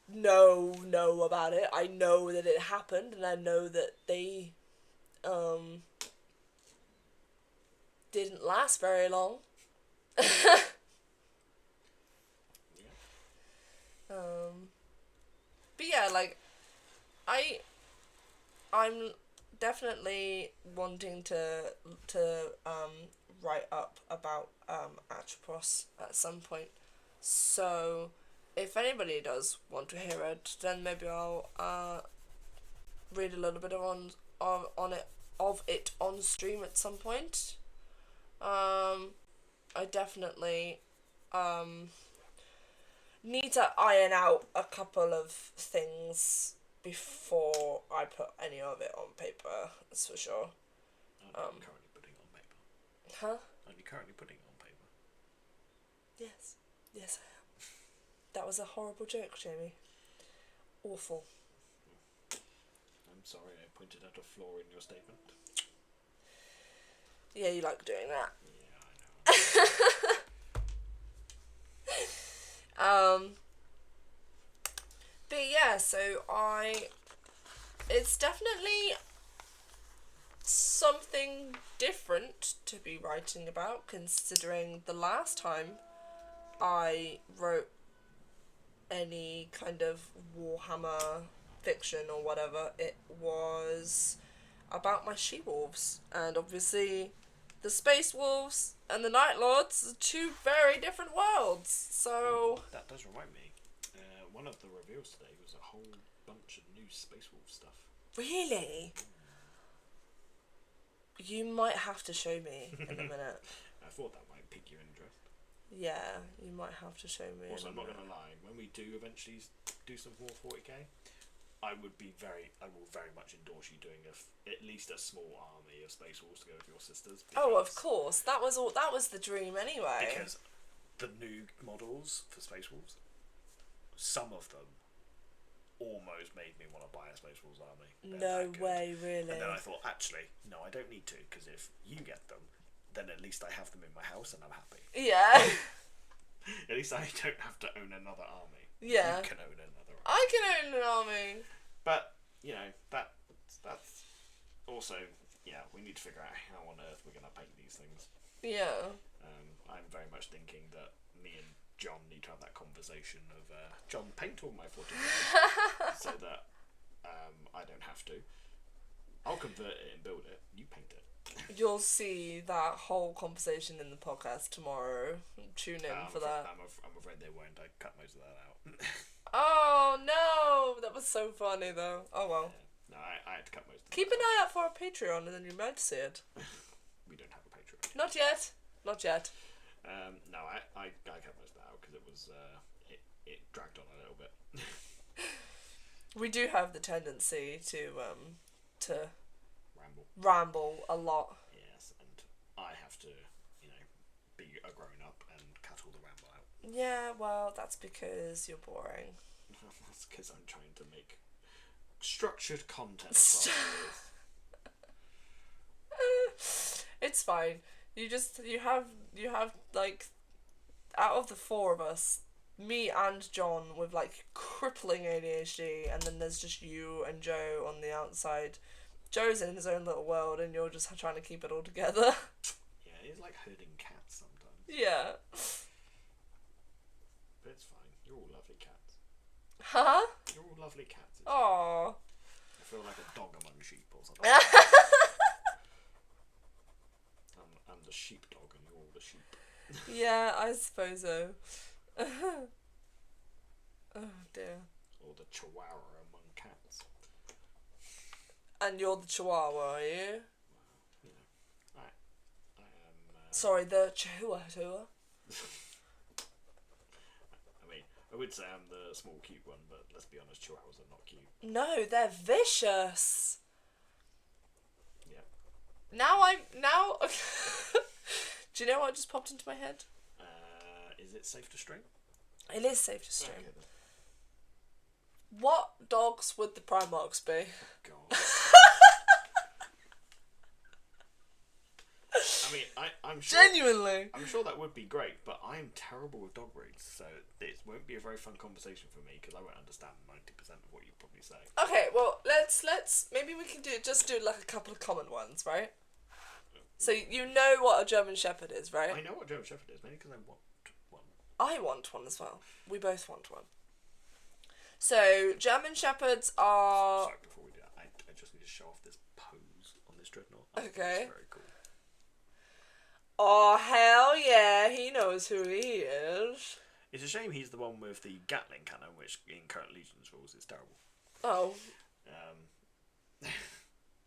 know about it. I know that it happened, and I know that they didn't last very long. But yeah, like, I'm definitely wanting to write up about Atropos at some point. So if anybody does want to hear it, then maybe I'll read a little bit of it on stream at some point. I definitely need to iron out a couple of things before I put any of it on paper, that's for sure. Are you currently putting it on paper? Huh? Are you currently putting it on paper? Yes. Yes, I am. That was a horrible joke, Jamie. Awful. I'm sorry I pointed out a flaw in your statement. Yeah, you like doing that. Yeah, I know. But yeah, so it's definitely something different to be writing about, considering the last time I wrote any kind of Warhammer fiction or whatever, it was about my she-wolves, and obviously the Space Wolves and the Night Lords are two very different worlds, so... That does remind me. One of the reveals today was a whole bunch of new Space Wolf stuff. Really? You might have to show me in a minute. I thought that might pique your interest. Yeah, you might have to show me. Also, I'm not going to lie, when we do eventually do some War 40k, I will very much endorse you doing at least a small army of Space Wolves to go with your sisters. Oh, of course. That was the dream anyway. Because the new models for Space Wolves, some of them almost made me want to buy a Space Wolves army. No way, really. And then I thought, actually, no, I don't need to, because if you get them, then at least I have them in my house and I'm happy. Yeah. At least I don't have to own another army. Yeah. You can own another army. I can own an army. But, you know, that's also, yeah, we need to figure out how on earth we're going to paint these things. Yeah. I'm very much thinking that me and John need to have that conversation of, John, paint all my 40k so that I don't have to. I'll convert it and build it. You paint it. You'll see that whole conversation in the podcast tomorrow. Tune in for that. I'm afraid they won't. I cut most of that out. Oh no! That was so funny though. Oh well. Yeah. No, I had to cut most of Keep that an eye out for our Patreon and then you might see it. We don't have a Patreon. Not yet. Not yet. No, I cut most of that out because it was it dragged on a little bit. We do have the tendency to ramble a lot. Yes, and I have to, be a grown up and cut all the ramble out. Yeah, well, that's because you're boring. That's because I'm trying to make structured content. It's fine. You have like, out of the four of us, me and John with like crippling ADHD, and then there's just you and Joe on the outside. Joe's in his own little world, and you're just trying to keep it all together. Yeah, he's like herding cats sometimes. Yeah. But it's fine. You're all lovely cats. Huh? You're all lovely cats. Aww. I feel like a dog among sheep or something. I'm the sheepdog and you're all the sheep. Yeah, I suppose so. Oh dear. Or the chihuahua among cats. And you're the chihuahua, are you? I am... Sorry, the chihuahua. I mean, I would say I'm the small cute one, but let's be honest, chihuahuas are not cute. No, they're vicious. Yeah. Now do you know what just popped into my head? Is it safe to stream? It is safe to stream. Okay, then. What dogs would the Primarchs be? God. I mean, I'm sure... Genuinely. I'm sure that would be great, but I'm terrible with dog breeds, so this won't be a very fun conversation for me, because I won't understand 90% of what you probably say. Okay, well, let's maybe we can just do like a couple of common ones, right? So you know what a German Shepherd is, right? I know what German Shepherd is, mainly because I want one. I want one as well. We both want one. So, German Shepherds are... Sorry, before we do that, I just need to show off this pose on this Dreadnought. Okay. It's very cool. Oh, hell yeah, he knows who he is. It's a shame he's the one with the Gatling cannon, which in current Legion's rules is terrible. Oh.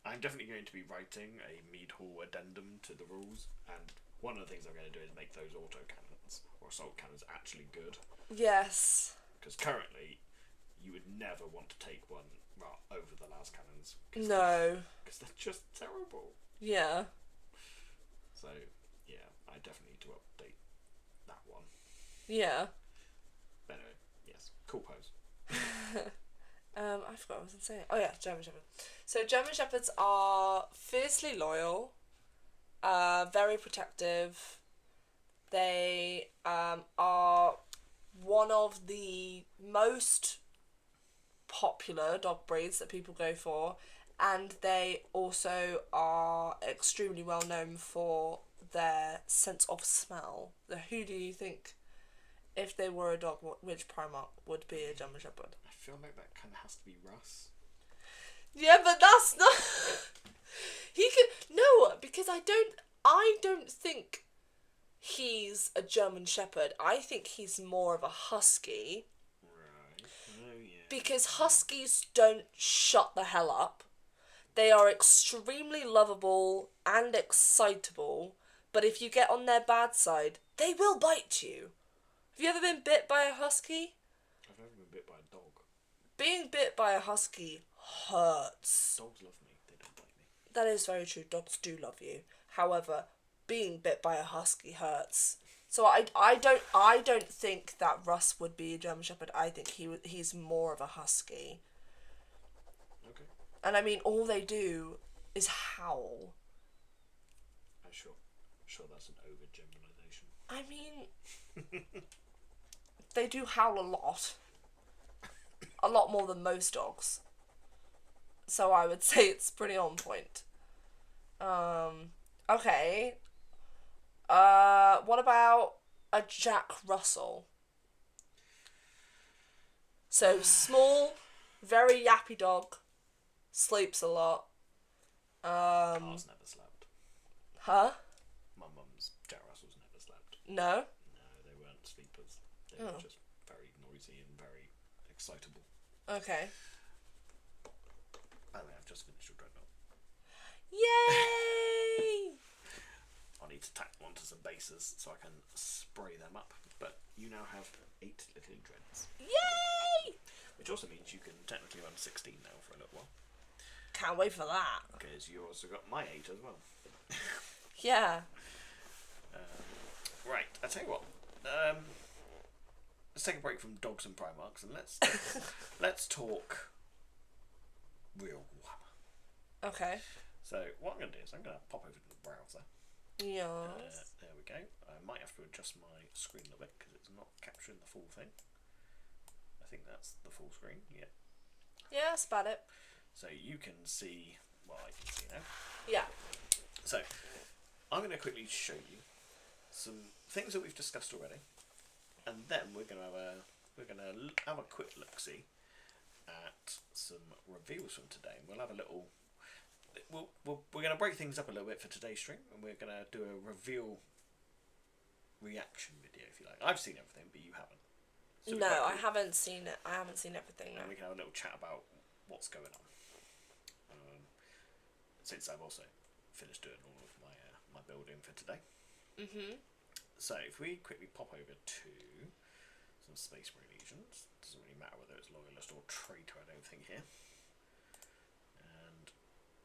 I'm definitely going to be writing a Mead Hall addendum to the rules, and one of the things I'm going to do is make those auto cannons, or assault cannons, actually good. Yes. Because currently, you would never want to take one over the last cannons. No. Because they're just terrible. Yeah. So, yeah, I definitely need to update that one. Yeah. But anyway, yes, cool pose. I forgot what I was going to say. Oh yeah, German Shepherd. So German Shepherds are fiercely loyal, very protective. They are one of the most popular dog breeds that people go for, and they also are extremely well known for their sense of smell. Who do you think, if they were a dog, which Primarch would be a German Shepherd? I feel like that kind of has to be Russ. Yeah, but that's not... He could... No, because I don't think he's a German Shepherd. I think he's more of a Husky. Right. Oh, yeah. Because Huskies don't shut the hell up. They are extremely lovable and excitable, but if you get on their bad side, they will bite you. Have you ever been bit by a Husky? I've never been bit by a dog. Being bit by a Husky hurts. Dogs love me, they don't bite me. That is very true. Dogs do love you. However, being bit by a Husky hurts. So I don't think that Russ would be a German Shepherd. I think he's more of a Husky. Okay. And I mean, all they do is howl. I'm sure that's an over-generalization. I mean, they do howl a lot. A lot more than most dogs. So I would say it's pretty on point. Okay. What about a Jack Russell? So small, very yappy dog, sleeps a lot. Cars never slept. Huh? My mum's Jack Russells never slept. No? No, they weren't sleepers. They were just very noisy and very excitable. Okay. By the way, I've just finished your Dreadnought. Yay! On need to tack them onto some bases so I can spray them up. But you now have 8 little dreads. Yay! Which also means you can technically run 16 now for a little while. Can't wait for that. Because you also got my 8 as well. Yeah. Right, I tell you what. Let's take a break from dogs and Primarchs and let's talk real Warhammer. Okay. So what I'm going to do is I'm going to pop over to the browser. Yes. There we go. I might have to adjust my screen a little bit because it's not capturing the full thing. I think that's the full screen. Yeah. Yeah, that's about it. So you can see what I can see now. Yeah. So I'm going to quickly show you some things that we've discussed already, and then we're going to have a quick look see at some reveals from today. We'll have a little. We're going to break things up a little bit for today's stream, and we're going to do a reveal reaction video, if you like. I've seen everything, but you haven't. So No, I haven't seen it. I haven't seen everything. No. And we can have a little chat about what's going on. Since I've also finished doing all of my building for today. Mhm. So if we quickly pop over to some Space Marine Legions, doesn't really matter whether it's Loyalist or Traitor, I don't think here. And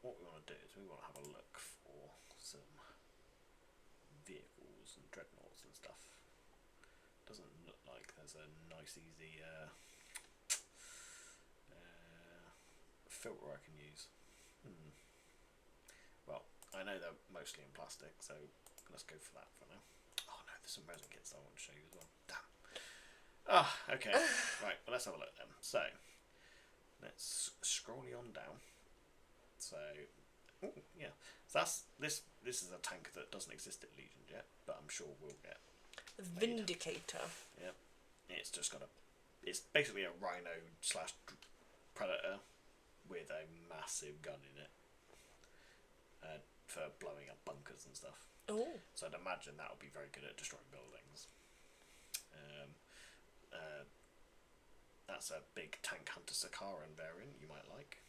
what we want to do is we want to have a look for some vehicles and Dreadnoughts and stuff. Doesn't look like there's a nice easy filter I can use. Well, I know they're mostly in plastic, so let's go for that for now. Oh no, there's some resin kits that I want to show you as well. Damn. Ah, okay. Right, well let's have a look then. So, let's scroll on down. So, yeah. So that's this is a tank that doesn't exist at Legion yet, but I'm sure we'll get Vindicator. Yep. It's just got it's basically a Rhino / Predator with a massive gun in it. For blowing up bunkers and stuff. Oh. So I'd imagine that would be very good at destroying buildings. That's a big Tank Hunter Sakaran variant you might like.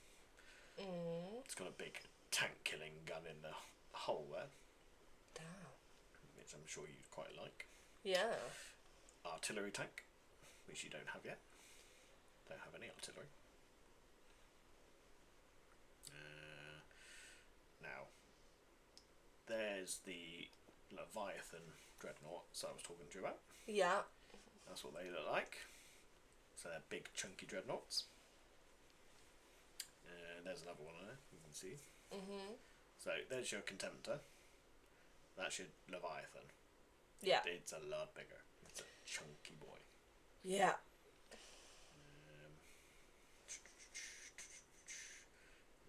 It's got a big tank killing gun in the hole there. Damn. Which I'm sure you'd quite like. Yeah. Artillery tank, which you don't have yet. Don't have any artillery. Now, there's the Leviathan Dreadnoughts I was talking to you about. Yeah. That's what they look like. So they're big, chunky Dreadnoughts. There's another one there, you can see. So there's your Contemptor. That's your Leviathan. Yeah. It's a lot bigger. It's a chunky boy. Yeah.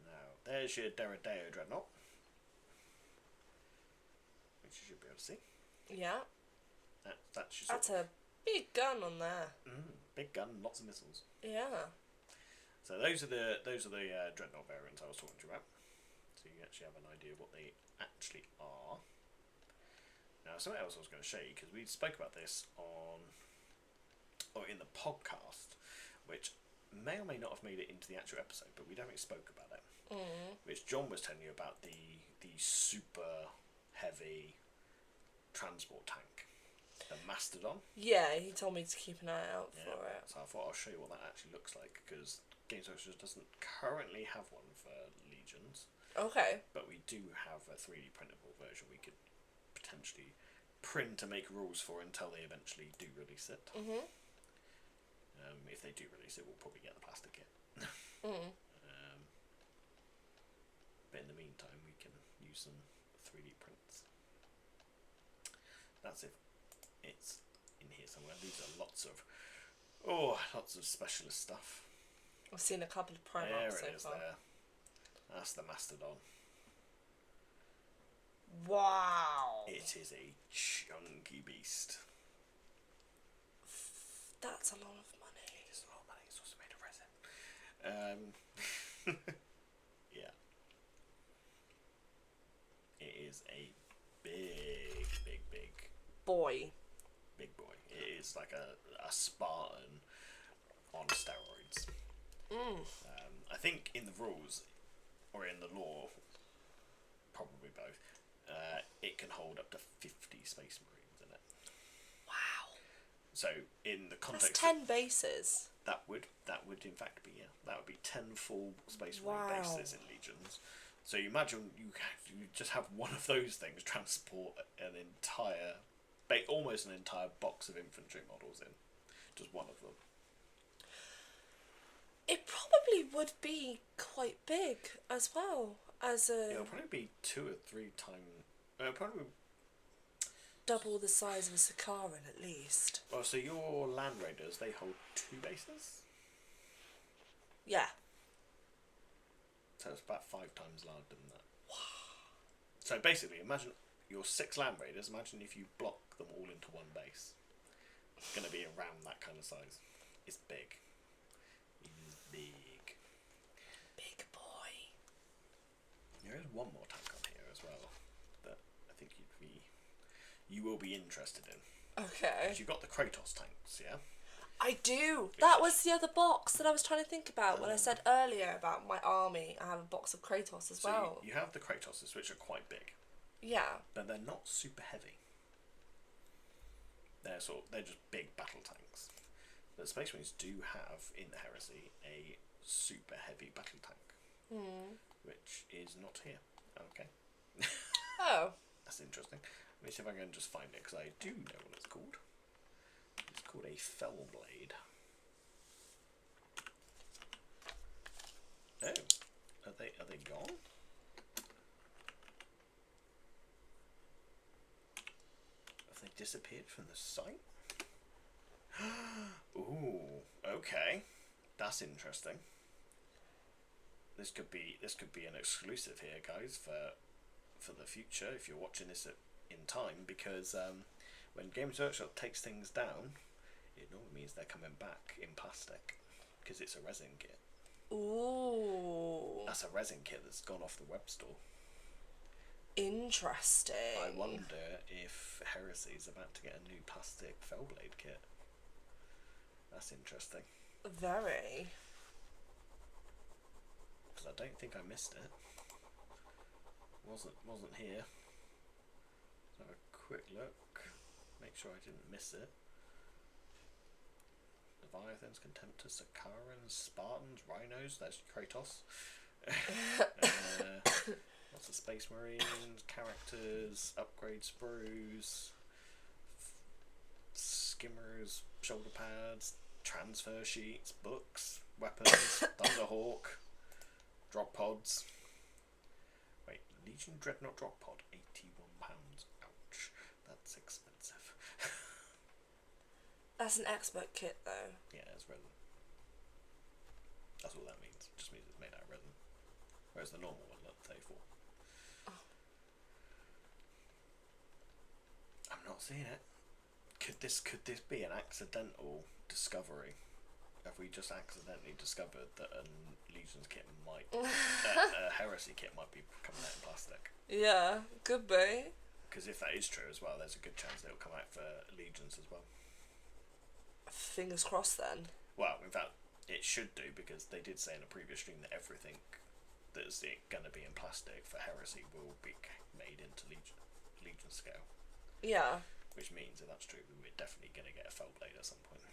Now, there's your Deredeo Dreadnought. Which you should be able to see. Yeah. That's a big gun on there. Big gun, lots of missiles. Yeah. So those are the Dreadnought variants I was talking to you about. So you actually have an idea of what they actually are. Now, something else I was going to show you, because we spoke about this in the podcast, which may or may not have made it into the actual episode, but we definitely spoke about it. Which John was telling you about the super heavy transport tank, the Mastodon. Yeah, he told me to keep an eye out for it. So I thought I'll show you what that actually looks like, because Games Workshop doesn't currently have one for Legions. Okay. But we do have a 3D printable version we could potentially print to make rules for until they eventually do release it. If they do release it, we'll probably get the plastic kit. But in the meantime, we can use some 3D prints. That's if it's in here somewhere. These are lots of specialist stuff. I've seen a couple of There Primarchs it so is far. there. That's the Mastodon. Wow. It is a chunky beast. That's a lot of money. It is a lot of money. It's also made of resin. Yeah. It is a big Boy. big boy. It is like a Spartan on steroids. I think in the rules, or in the lore, probably both, it can hold up to 50 Space Marines in it. Wow. So in the context, That's 10 bases. that would in fact be that would be 10 full Space Marine bases in Legions. So you imagine you just have one of those things transport an entire, almost an entire box of infantry models in, just one of them. It probably would be quite big as well as a. It'll probably be 2 or 3 times. Probably. Double the size of a Sakaran at least. Well, so your Land Raiders, they hold 2 bases? Yeah. So it's about 5 times larger than that. Wow. So basically, imagine your 6 Land Raiders, imagine if you block them all into one base. It's going to be around that kind of size. It's big. It is big. Big boy. There is one more tank on here as well that I think you will be interested in. Okay. You've got the Kratos tanks, yeah? I do. That was the other box that I was trying to think about when I said earlier about my army. I have a box of Kratos as well. You have the Kratoses, which are quite big. Yeah. But they're not super heavy. They're just big battle tanks. But Space Marines do have in the Heresy a super heavy battle tank, which is not here. Okay. Oh. That's interesting. Let me see if I can just find it, because I do know what it's called. It's called a Fellblade. Oh, are they gone? Have they disappeared from the site? Ooh, okay, that's interesting. This could be an exclusive here, guys, for the future. If you're watching this in time, because when Games Workshop takes things down, it normally means they're coming back in plastic, because it's a resin kit. Ooh. That's a resin kit that's gone off the web store. Interesting. I wonder if Heresy's about to get a new plastic Fellblade kit. That's interesting. Very. Because I don't think I missed it. Wasn't here. Let's have a quick look. Make sure I didn't miss it. Leviathans, Contemptors, Sakarans, Spartans, Rhinos. There's Kratos. Lots of Space Marines, characters, upgrade sprues, skimmers, shoulder pads, transfer sheets, books, weapons, Thunderhawk, drop pods. Wait, Legion Dreadnought drop pod, £81. Ouch, that's expensive. That's an expert kit, though. Yeah, it's resin. That's all that means. It just means it's made out of resin. Whereas the normal one, let's say, for. Oh. I'm not seeing it. Could this be an accidental discovery? Have we just accidentally discovered that a Legion's kit might, a Heresy kit might be coming out in plastic? Yeah, could be. Because if that is true as well, there's a good chance it'll come out for Legions as well. Fingers crossed then. Well, in fact, it should do, because they did say in a previous stream that everything that's going to be in plastic for Heresy will be made into Legion scale. Yeah. Which means, if that's true, we're definitely going to get a Fellblade at some point.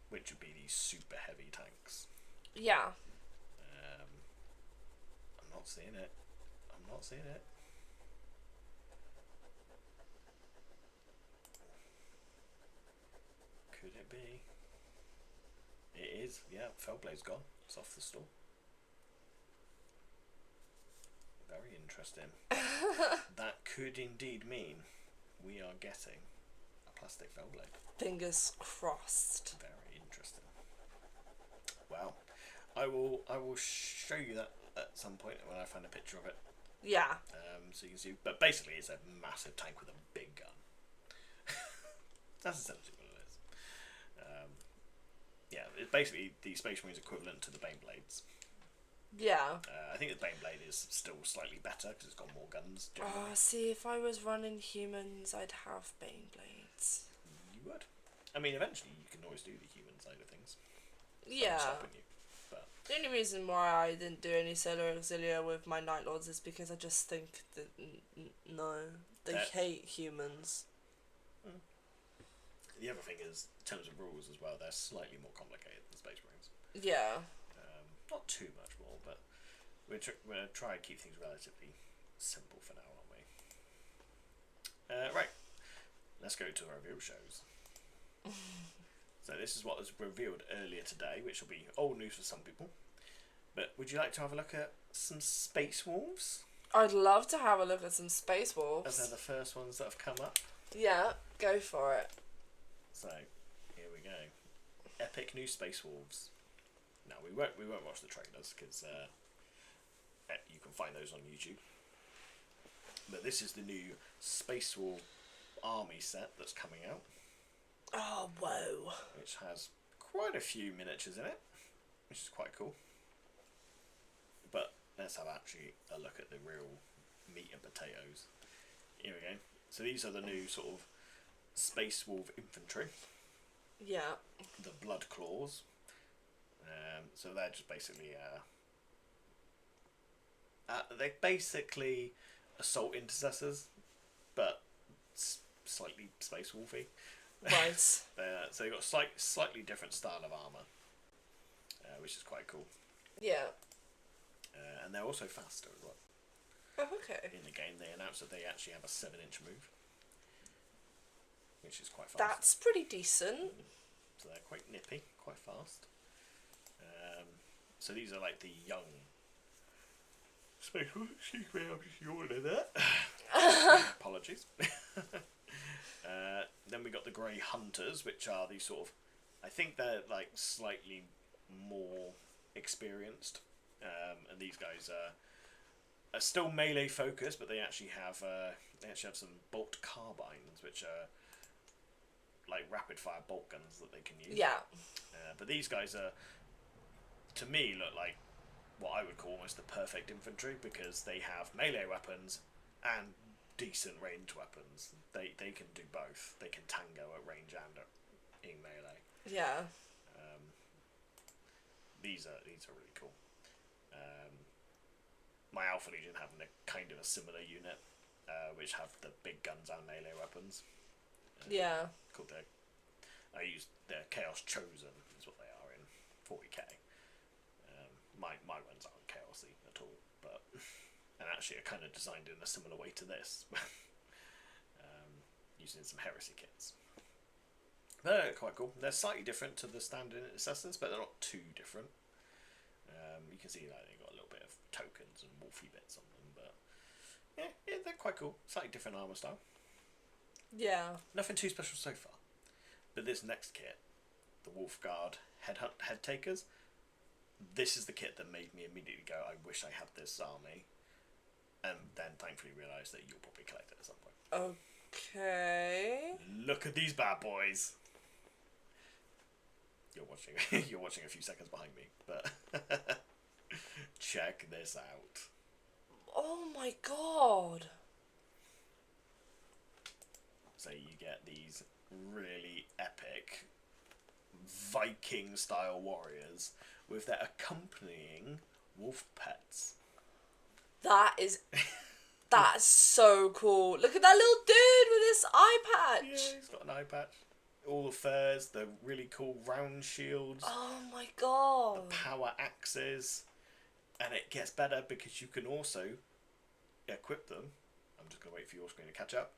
Which would be these super heavy tanks. Yeah. I'm not seeing it. I'm not seeing it. Could it be? It is. Yeah, Fellblade's gone. It's off the store. Very interesting. That could indeed mean we are getting a plastic Fellblade. Fingers crossed. Very interesting. Well, I will show you that at some point when I find a picture of it. Yeah. So you can see. But basically, it's a massive tank with a big gun. That's essentially what it is. Yeah, it's basically the Space Marines equivalent to the Baneblades. Yeah. I think the Baneblade is still slightly better because it's got more guns. Generally. Oh, see, if I was running humans, I'd have Baneblades. You would. I mean, eventually you can always do the human side of things. Yeah. Stopping you, but The only reason why I didn't do any Solar Auxilia with my Night Lords is because I just think that no, They hate humans. The other thing is, in terms of rules as well, they're slightly more complicated than Space Marines. Yeah. Not too much more, but we're going to try and keep things relatively simple for now, aren't we? Right. Let's go to our review shows. So this is what was revealed earlier today, which will be old news for some people. But would you like to have a look at some Space Wolves? I'd love to have a look at some Space Wolves. As they're the first ones that have come up. Yeah, go for it. So, here we go. Epic new Space Wolves. Now, we won't watch the trailers, because you can find those on YouTube. But this is the new Space Wolf army set that's coming out. Oh, whoa. Which has quite a few miniatures in it, which is quite cool. But let's have actually a look at the real meat and potatoes. Here we go. So these are the new sort of Space Wolf infantry. Yeah. The Blood Claws. So they're just basically they're basically assault intercessors, but slightly Space Wolfy. Right. So they've got slightly different style of armour, which is quite cool. Yeah. And they're also faster as well. Oh, okay. In the game, they announced that they actually have a 7-inch move, which is quite fast. That's pretty decent. So they're quite nippy, quite fast. So these are like the young Space Wolves. Excuse me, I'm just yawning there. Apologies. Then we got the Grey Hunters, which are these sort of, I think they're like slightly more experienced, and these guys are still melee focused, but they actually have some bolt carbines, which are like rapid fire bolt guns that they can use. Yeah. But these guys are, to me, look like what I would call almost the perfect infantry, because they have melee weapons and decent ranged weapons. They can do both. They can tango at range and in melee. Yeah. These are really cool. My Alpha Legion have a kind of a similar unit, which have the big guns and melee weapons. Yeah. Called I use their Chaos Chosen is what they are in 40k. My ones aren't chaosy at all, but and actually are kind of designed in a similar way to this, using some heresy kits. They're quite cool. They're slightly different to the standard intercessors, but they're not too different. You can see that they've got a little bit of tokens and wolfy bits on them, but yeah, they're quite cool. Slightly different armor style. Yeah. Nothing too special so far. But this next kit, the Wolf Guard Head Takers, this is the kit that made me immediately go, I wish I had this army. And then thankfully realised that you'll probably collect it at some point. Okay. Look at these bad boys. You're watching a few seconds behind me, but check this out. Oh my god. So you get these really epic Viking style warriors with their accompanying wolf pets. That's so cool. Look at that little dude with his eye patch. Yeah, he's got an eye patch. All the furs, the really cool round shields. Oh my god. The power axes. And it gets better because you can also equip them. I'm just going to wait for your screen to catch up.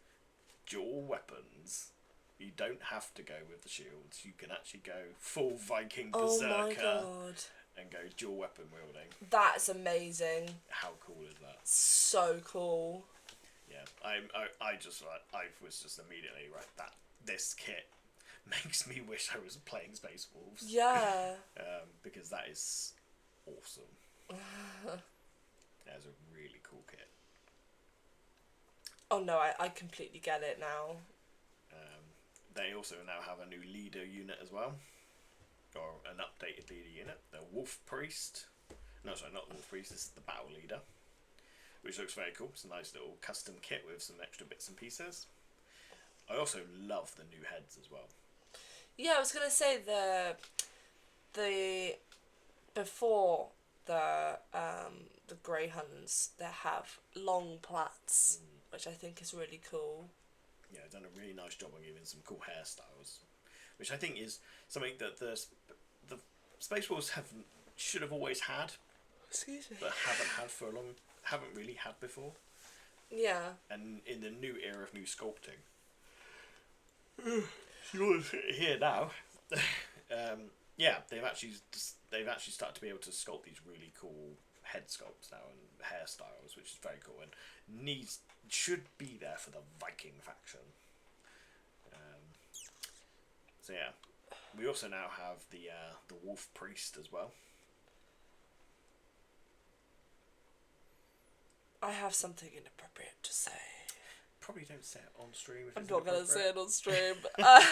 Dual weapons. You don't have to go with the shields. You can actually go full Viking berserker. Oh my god. And go dual weapon wielding. That's amazing. How cool is that? So cool. Yeah, I was just immediately this kit makes me wish I was playing Space Wolves. Yeah. Because that is awesome. That's a really cool kit. Oh no, I completely get it now. They also now have a new leader unit as well. Or an updated leader unit. The Wolf Priest. No, sorry, not the Wolf Priest, this is the Battle Leader. Which looks very cool. It's a nice little custom kit with some extra bits and pieces. I also love the new heads as well. Yeah, I was gonna say before the Grey Huns, they have long plaits which I think is really cool. Yeah, done a really nice job on giving some cool hairstyles, which I think is something that the Space Wolves should have always had, Excuse me. but haven't really had before. Yeah. And in the new era of new sculpting, yours here now. Yeah, they've actually started to be able to sculpt these really cool head sculpts now and hairstyles, which is very cool and should be there for the Viking faction. So yeah, we also now have the Wolf Priest as well. I have something inappropriate to say. Probably don't say it on stream. I'm not going to say it on stream. But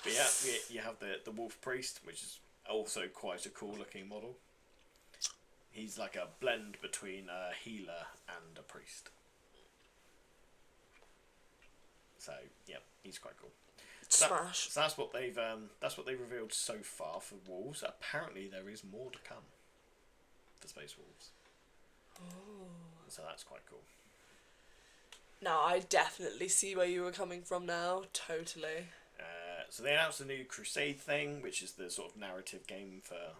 yeah, you have the Wolf Priest, which is also quite a cool looking model. He's like a blend between a healer and a priest. So yeah, he's quite cool. Smash. So that's what they've revealed so far for Wolves. Apparently there is more to come for Space Wolves. Oh. So that's quite cool. No, I definitely see where you were coming from now. Totally. So they announced a new Crusade thing, which is the sort of narrative game for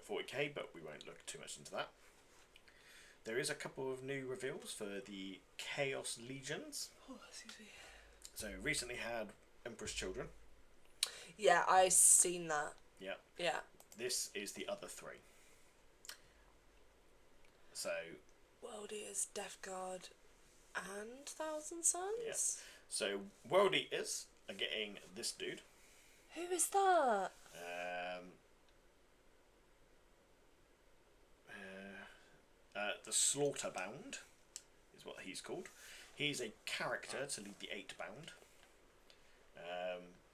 40k, but we won't look too much into that. There is a couple of new reveals for the Chaos Legions. Oh, excuse me. So recently had Emperor's Children. Yeah, I seen that. Yeah. Yeah. This is the other three. So. World Eaters, Death Guard, and Thousand Suns? Yeah. So World Eaters are getting this dude. Who is that? The Slaughterbound is what he's called. He's a character to lead the 8-bound.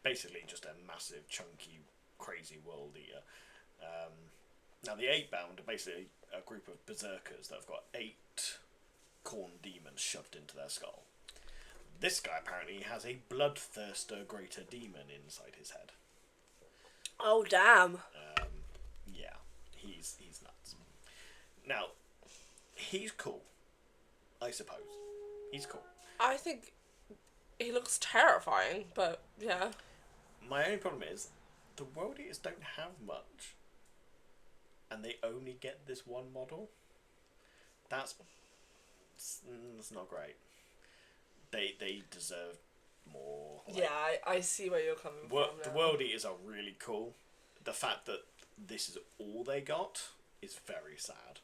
Basically just a massive, chunky, crazy world eater. Now the 8-bound are basically a group of berserkers that have got 8 corn demons shoved into their skull. This guy apparently has a bloodthirster greater demon inside his head. Oh damn! Yeah, he's nuts. Now, he's cool. I suppose he's cool. I think he looks terrifying, but yeah. My only problem is the World Eaters don't have much, and they only get this one model. That's not great. They deserve more. Like, yeah, I see where you're coming from. The World Eaters are really cool. The fact that this is all they got is very sad.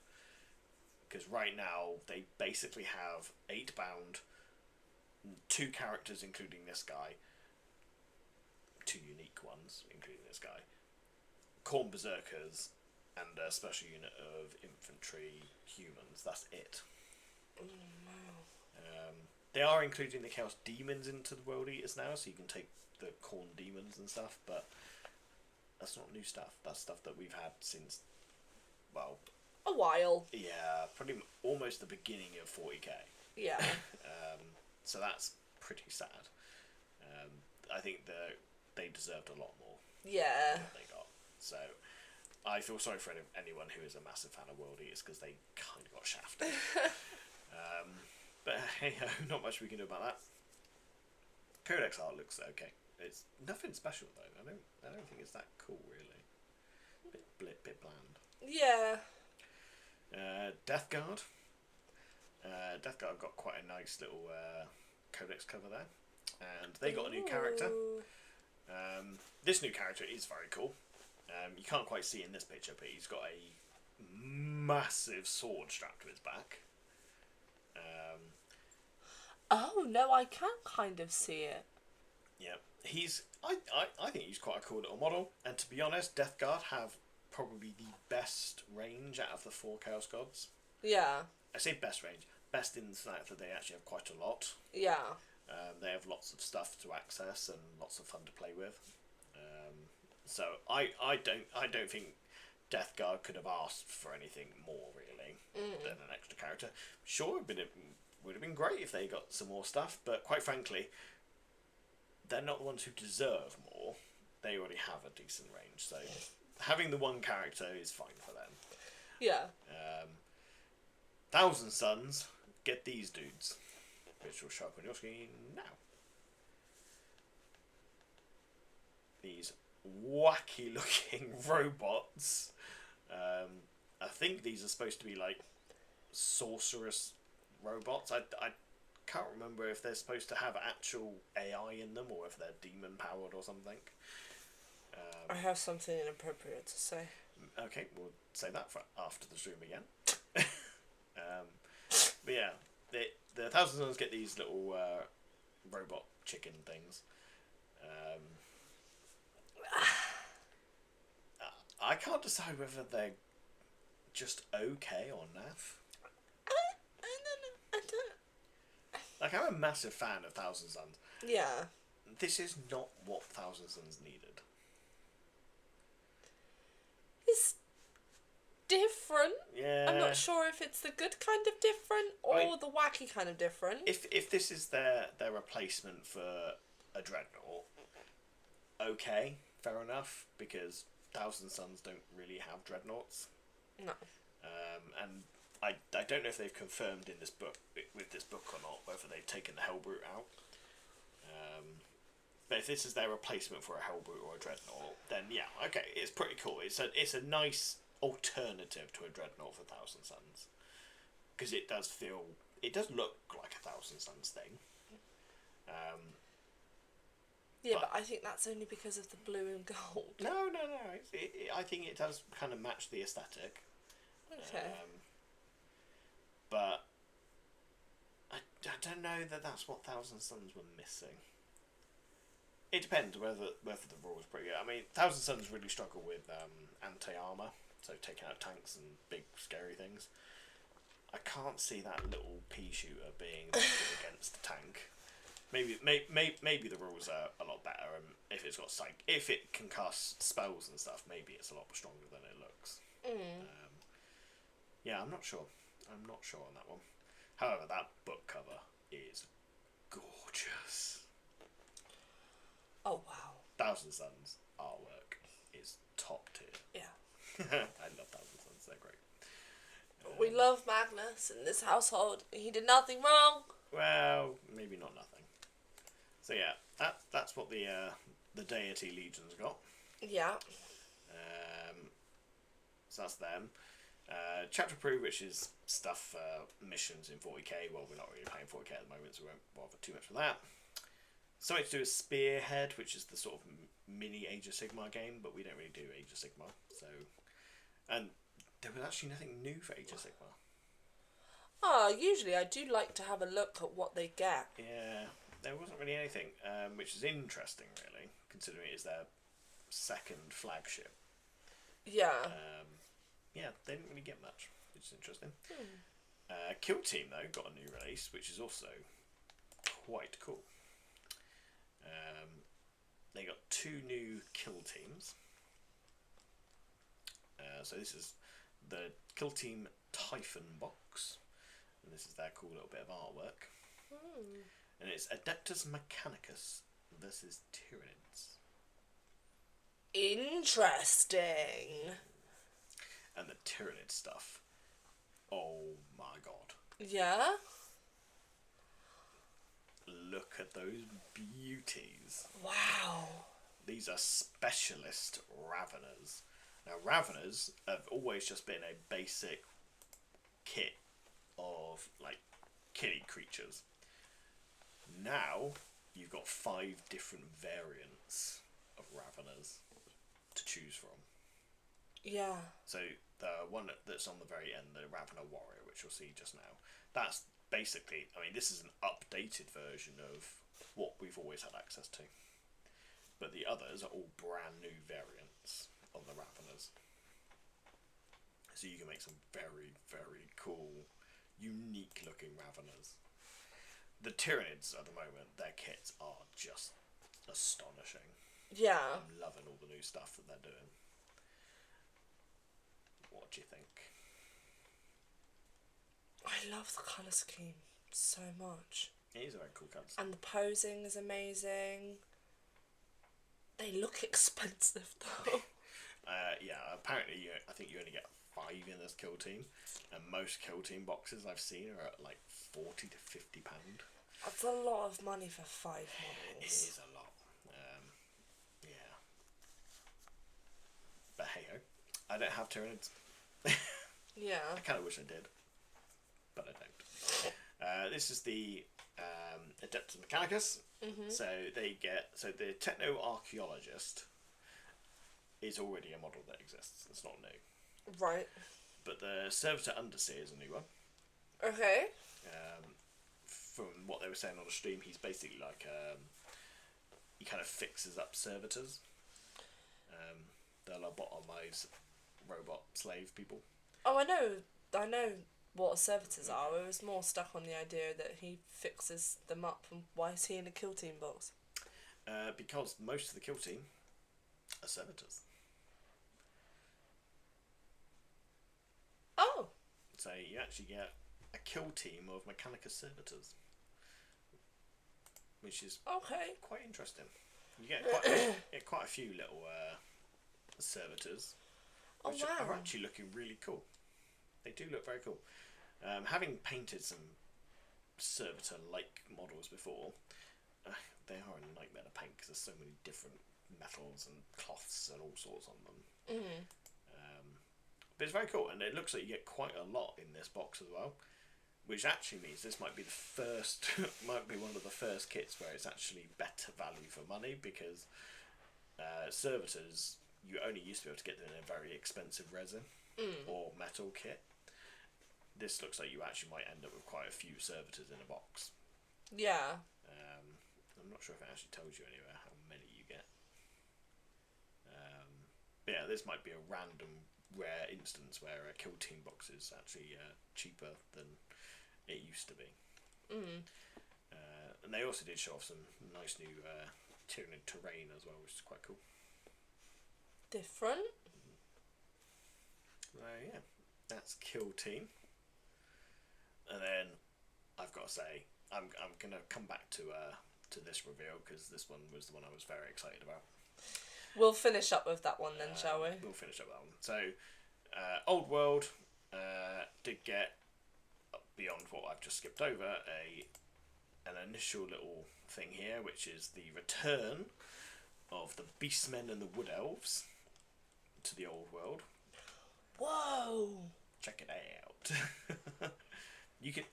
Because right now they basically have 8-bound, 2 characters including this guy, 2 unique ones including this guy, Corn Berserkers, and a special unit of infantry humans. That's it. Oh, wow. They are including the Chaos Demons into the World Eaters now, so you can take the Corn Demons and stuff, but that's not new stuff. That's stuff that we've had since, well... a while. Yeah, almost the beginning of 40k. Yeah. So that's pretty sad. I think they deserved a lot more. Yeah. Than what they got. So I feel sorry for anyone who is a massive fan of World Eaters because they kind of got shafted. But hey, not much we can do about that. Codex art looks okay. It's nothing special though. I don't think it's that cool really. Bit bland. Yeah. Death Guard. Death Guard got quite a nice little codex cover there, and they got a new character. This new character is very cool. You can't quite see in this picture, but he's got a massive sword strapped to his back. Oh no, I can kind of see it. Yeah, I think he's quite a cool little model, and to be honest, Death Guard have probably the best range out of the 4 Chaos Gods. Yeah. I say best range, best in the fact that they actually have quite a lot. Yeah. They have lots of stuff to access and lots of fun to play with. So I don't think Death Guard could have asked for anything more really than an extra character. Sure, it would have been great if they got some more stuff, but quite frankly, they're not the ones who deserve more. They already have a decent range, so having the one character is fine for them. Yeah. Thousand Suns get these dudes, which will show up on your screen now. These wacky looking robots. I think these are supposed to be like sorceress robots. I can't remember if they're supposed to have actual AI in them or if they're demon powered or something. I have something inappropriate to say. Okay, we'll say that for after the stream again. But yeah, the Thousand Suns get these little robot chicken things. I can't decide whether they're just okay or naff. I don't know. Like, I'm a massive fan of Thousand Suns. Yeah. This is not what Thousand Suns needed. It's different. Yeah. I'm not sure if it's the good kind of different or the wacky kind of different. If this is their replacement for a Dreadnought, okay, fair enough, because Thousand Suns don't really have Dreadnoughts. No. And I don't know if they've confirmed in this book with this book or not whether they've taken the Hellbrute out. But if this is their replacement for a Hellbrute or a Dreadnought, then yeah, okay, it's pretty cool. It's a nice alternative to a Dreadnought for Thousand Suns, because it does look like a Thousand Suns thing. Yeah, but I think that's only because of the blue and gold. No. I think it does kind of match the aesthetic. Okay. But I don't know that that's what Thousand Suns were missing. It depends whether the rule is pretty good. I mean, Thousand Suns really struggle with anti-armour, so taking out tanks and big scary things. I can't see that little pea shooter being that good against the tank. Maybe the rules are a lot better, and if it's got if it can cast spells and stuff, maybe it's a lot stronger than it looks. Yeah, I'm not sure. I'm not sure on that one. However, that book cover is gorgeous. Oh wow. Thousand Suns artwork is top tier. Yeah. I love Thousand Suns. They're great. We love Magnus in this household. He did nothing wrong. Well, maybe not nothing. So yeah, that's what the Deity Legions got. Yeah. So that's them. Chapter Proof, which is stuff missions in 40k. Well, we're not really playing 40k at the moment, so we won't bother too much with that. Something to do with Spearhead, which is the sort of mini Age of Sigmar game, but we don't really do Age of Sigmar. So, and there was actually nothing new for Age of Sigmar. Usually I do like to have a look at what they get. Yeah, there wasn't really anything, which is interesting, really, considering it is their second flagship. Yeah. Yeah, they didn't really get much, which is interesting. Kill Team, though, got a new release, which is also quite cool. They got 2 new kill teams. So this is the Kill Team Typhon box, and this is their cool little bit of artwork. And it's Adeptus Mechanicus versus Tyranids. Interesting. And the Tyranid stuff. Oh my god. Yeah? Look at those beauties. Wow. These are specialist Raveners. Now, Raveners have always just been a basic kit of, like, kitty creatures. Now, you've got 5 different variants of Raveners to choose from. Yeah. So, the one that's on the very end, the Ravener Warrior, which you'll see just now, that's basically, I mean, this is an updated version of what we've always had access to. But the others are all brand new variants of the Raveners. So you can make some very, very cool, unique looking Raveners. The Tyranids at the moment, their kits are just astonishing. Yeah. I'm loving all the new stuff that they're doing. What do you think? I love the colour scheme so much. It is a very cool colour. And the posing is amazing. They look expensive though. Yeah, apparently I think you only get 5 in this kill team, and most kill team boxes I've seen are at like £40 to £50. That's a lot of money for 5 models. It is a lot. Yeah. But hey ho, I don't have Tyranids. Yeah. I kind of wish I did, but I don't. This is the Adeptus Mechanicus. So the Techno-Archaeologist is already a model that exists. It's not new. Right. But the Servitor Underseer is a new one. Okay. From what they were saying on the stream, he's basically like he kind of fixes up servitors. The lobotomized robot slave people. Oh, I know what servitors are. I was more stuck on the idea that he fixes them up, and why is he in a kill team box? Because most of the kill team are servitors. Oh. So you actually get a kill team of Mechanicus servitors, which is okay. Quite interesting. You get quite a few little servitors, which are actually looking really cool. They do look very cool. Having painted some servitor-like models before, they are a nightmare to paint because there's so many different metals and cloths and all sorts on them. But it's very cool, and it looks like you get quite a lot in this box as well, which actually means this might be might be one of the first kits where it's actually better value for money, because servitors, you only used to be able to get them in a very expensive resin or metal kit. This looks like you actually might end up with quite a few servitors in a box. Yeah. I'm not sure if it actually tells you anywhere how many you get. But yeah, this might be a random rare instance where a kill team box is actually cheaper than it used to be. And they also did show off some nice new Tyranid terrain as well, which is quite cool. Different. Yeah, that's kill team. And then I've got to say, I'm gonna come back to this reveal, because this one was the one I was very excited about. We'll finish up with that one then, shall we? We'll finish up that one. So, Old World did get, beyond what I've just skipped over, an initial little thing here, which is the return of the Beastmen and the Wood Elves to the Old World. Whoa! Check it out.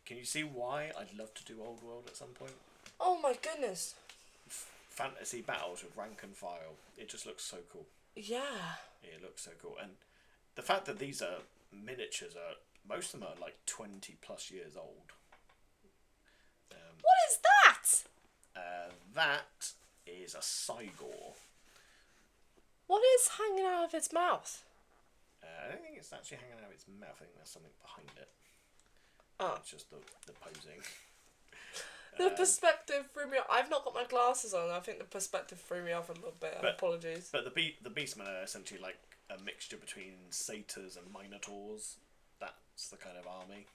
Can you see why I'd love to do Old World at some point? Oh my goodness. Fantasy battles with rank and file. It just looks so cool. Yeah. It looks so cool. And the fact that these are miniatures, most of them are like 20 plus years old. What is that? That is a Cygor. What is hanging out of its mouth? I don't think it's actually hanging out of its mouth. I think there's something behind it. Oh. It's just the posing. The perspective threw me off. I've not got my glasses on. I think the perspective threw me off a little bit. Apologies. But the Beastmen are essentially like a mixture between satyrs and minotaurs. That's the kind of army.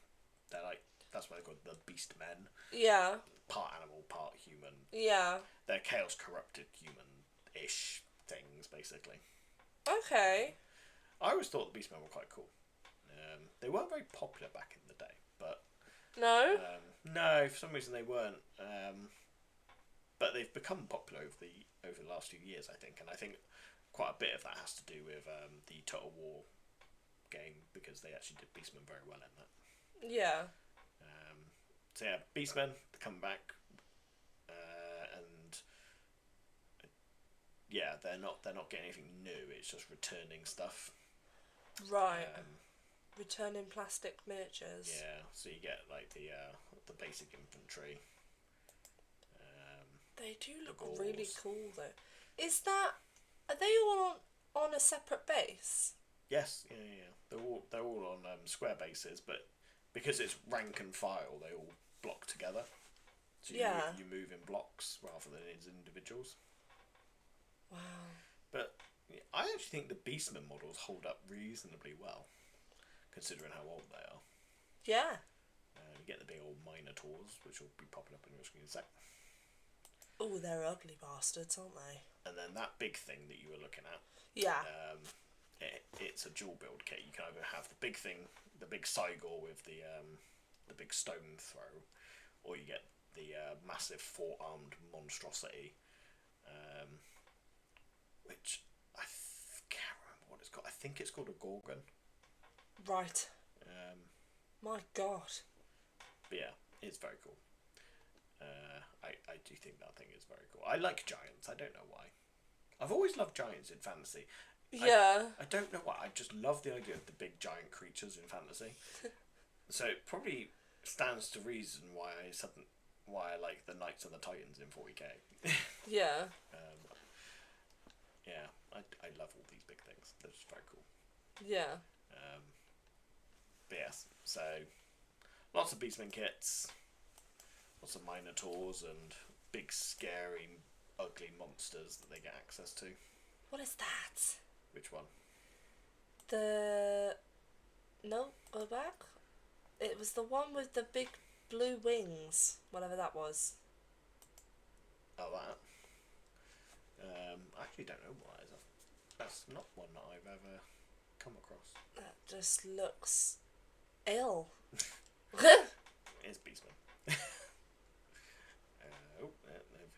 They're like, that's why they're called the Beastmen. Yeah. Part animal, part human. Yeah. They're chaos corrupted human-ish things, basically. Okay. I always thought the Beastmen were quite cool. They weren't very popular back in the day, but... No? No, for some reason they weren't. But they've become popular over the last few years, I think. And I think quite a bit of that has to do with the Total War game, because they actually did Beastmen very well in that. Yeah. So yeah, Beastmen come back, and yeah, they're not getting anything new. It's just returning stuff. Right. Returning plastic miniatures. Yeah, so you get like the basic infantry. They do look really cool though. Are they all on a separate base? Yes, yeah. They're all on square bases, but because it's rank and file, they all block together. So you move in blocks rather than as individuals. Wow. But I actually think the Beastmen models hold up reasonably well, considering how old they are. Yeah. You get the big old Minotaurs, which will be popping up on your screen in a sec. Oh, they're ugly bastards, aren't they? And then that big thing that you were looking at. Yeah. it's a dual build kit. You can either have the big thing, the big Cygor with the big stone throw, or you get the massive 4-armed monstrosity, which can't remember what it's called. I think it's called a Gorgon. Right. My God. But yeah, it's very cool. I do think that thing is very cool. I like giants. I don't know why. I've always loved giants in fantasy. Yeah. I don't know why. I just love the idea of the big giant creatures in fantasy. So it probably stands to reason why I like the Knights and the Titans in 40k. Yeah. Yeah, I love all these big things. They're just very cool. Yeah. But yes, so lots of Beastmen kits, lots of Minotaurs and big scary ugly monsters that they get access to. What is that? Which one? No, go back. It was the one with the big blue wings, whatever that was. Oh, that. I actually don't know what that is. That's not one that I've ever come across. That just looks ill. It's Beastmen. They've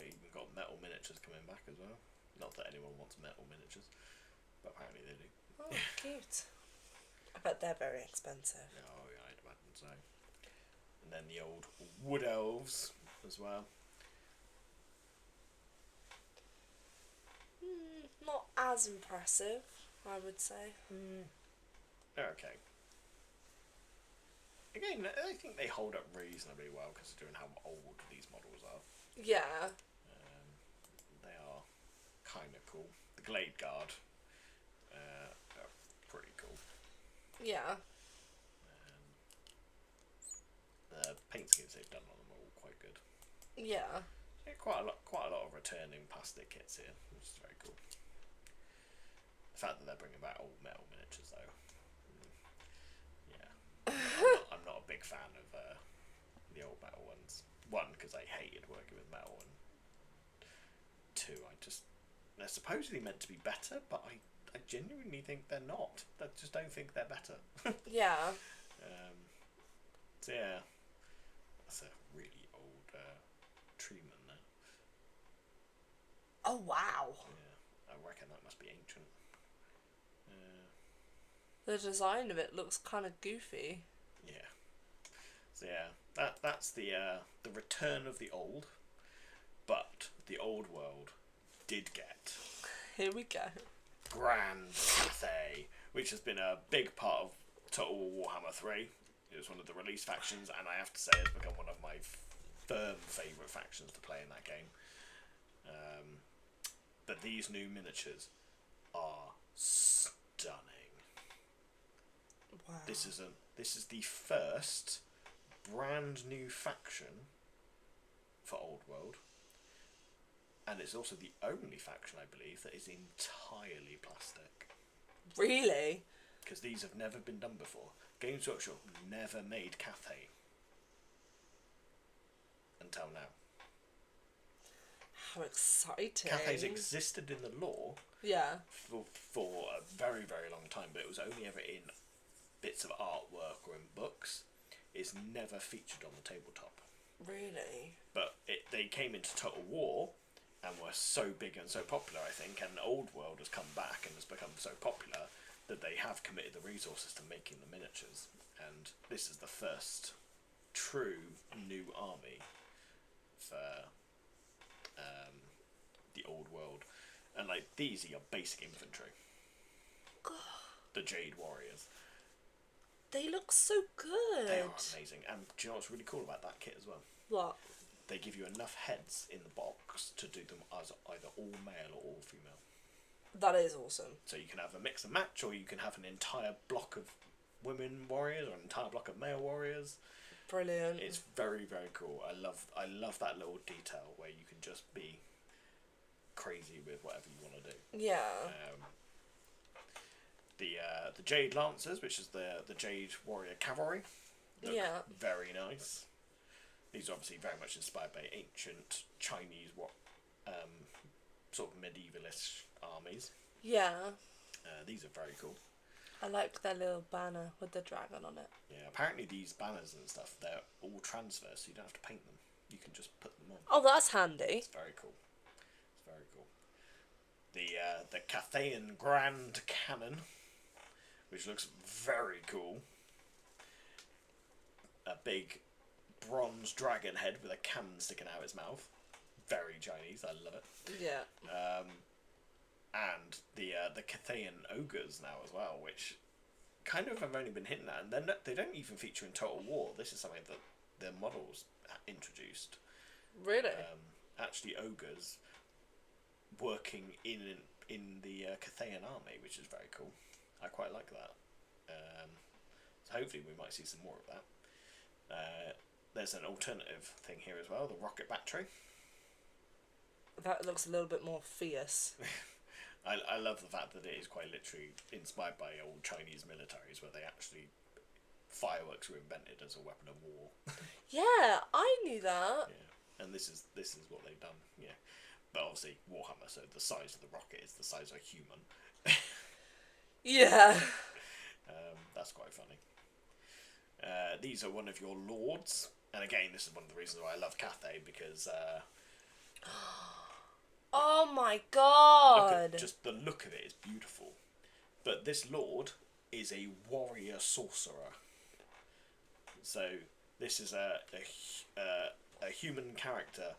even got metal miniatures coming back as well. Not that anyone wants metal miniatures, but apparently they do. Oh, cute. I bet they're very expensive. Oh, yeah, I'd imagine so. And then the old wood elves as well. Not as impressive, I would say. They're okay. Again, I think they hold up reasonably well considering how old these models are. Yeah. They are kind of cool. The Glade Guard are pretty cool. Yeah. The paint schemes they've done on them are all quite good. Yeah. Quite a lot of returning plastic kits here, which is very cool. The fact that they're bringing back old metal miniatures, though, yeah, I'm not a big fan of the old metal ones. One, because I hated working with metal, and two, they're supposedly meant to be better, but I genuinely think they're not. I just don't think they're better. Yeah. So yeah, that's a really old treatment there. Oh, wow. Yeah, I reckon that must be ancient. The design of it looks kind of goofy. Yeah. So yeah, that's the return of the old, but the old world did get Here we go. Grand Cathay, which has been a big part of Total War Warhammer 3. It was one of the release factions, and I have to say it's become one of my firm favourite factions to play in that game. But these new miniatures are stunning. Wow. This is the first brand new faction for Old World, and it's also the only faction, I believe, that is entirely plastic. Really? Because these have never been done before. Games Workshop never made Cathay until now. How exciting. Cathay's existed in the lore Yeah. for a very, very long time, but it was only ever in bits of artwork or in books. It's never featured on the tabletop. Really? But they came into Total War and were so big and so popular, I think, and Old World has come back and has become so popular that they have committed the resources to making the miniatures. And this is the first true new army for the Old World. And like, these are your basic infantry. God. The Jade Warriors. They look so good. They are amazing. And do you know what's really cool about that kit as well? What? They give you enough heads in the box to do them as either all male or all female. That is awesome. So you can have a mix and match, or you can have an entire block of women warriors or an entire block of male warriors. Brilliant. It's very, very cool. I love that little detail where you can just be crazy with whatever you want to do. Yeah. The Jade Lancers, which is the Jade Warrior Cavalry, look very nice. These are obviously very much inspired by ancient Chinese sort of medievalist armies. Yeah. These are very cool. I like their little banner with the dragon on it. Yeah, apparently these banners and stuff, they're all transfer, so you don't have to paint them. You can just put them on. Oh, that's handy. It's very cool. It's very cool. The Cathayan Grand Cannon, which looks very cool. A big bronze dragon head with a cannon sticking out its mouth. Very Chinese. I love it. Yeah. And the Cathayan ogres now as well, which kind of have only been hinted at, and they don't even feature in Total War. This is something that their models introduced. Really? Actually, ogres working in the Cathayan army, which is very cool. I quite like that. So hopefully we might see some more of that. There's an alternative thing here as well, the rocket battery. That looks a little bit more fierce. I love the fact that it is quite literally inspired by old Chinese militaries, where they actually fireworks were invented as a weapon of war. Yeah, I knew that. Yeah, and this is what they've done. Yeah, but obviously Warhammer, so the size of the rocket is the size of a human. Yeah. That's quite funny. These are one of your lords, and again, this is one of the reasons why I love Cathay, because oh my god! just the look of it is beautiful. But this lord is a warrior sorcerer. So this is a human character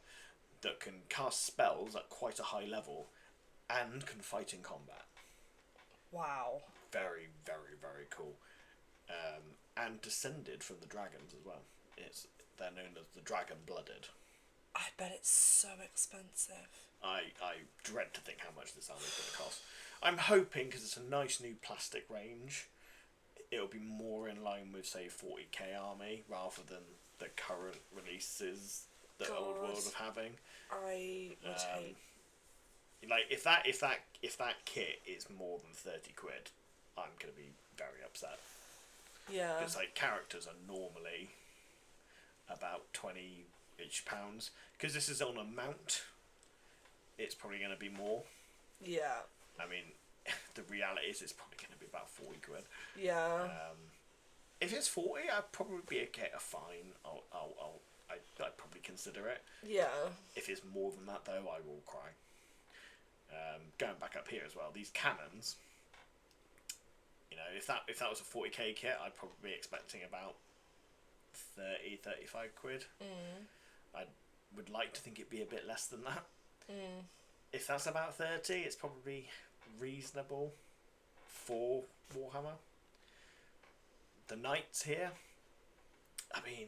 that can cast spells at quite a high level and can fight in combat. Wow. Very, very, very cool. And descended from the dragons as well. They're known as the Dragon Blooded. I bet it's so expensive. I dread to think how much this army is going to cost. I'm hoping, because it's a nice new plastic range, it'll be more in line with, say, 40k army, rather than the current releases that Old World are having. I would hate. Like, if that kit is more than 30 quid, I'm going to be very upset. Yeah. Because, like, characters are normally about 20-ish pounds. Because this is on a mount, it's probably going to be more. Yeah. I mean, the reality is it's probably going to be about 40 quid. Yeah. If it's 40, I'd probably get a fine. I'd probably consider it. Yeah. If it's more than that, though, I will cry. Going back up here as well, these cannons. You know, if that was a 40k kit, I'd probably be expecting about 30, 35 quid. I would like to think it'd be a bit less than that. If that's about 30, it's probably reasonable for Warhammer. The knights here, I mean,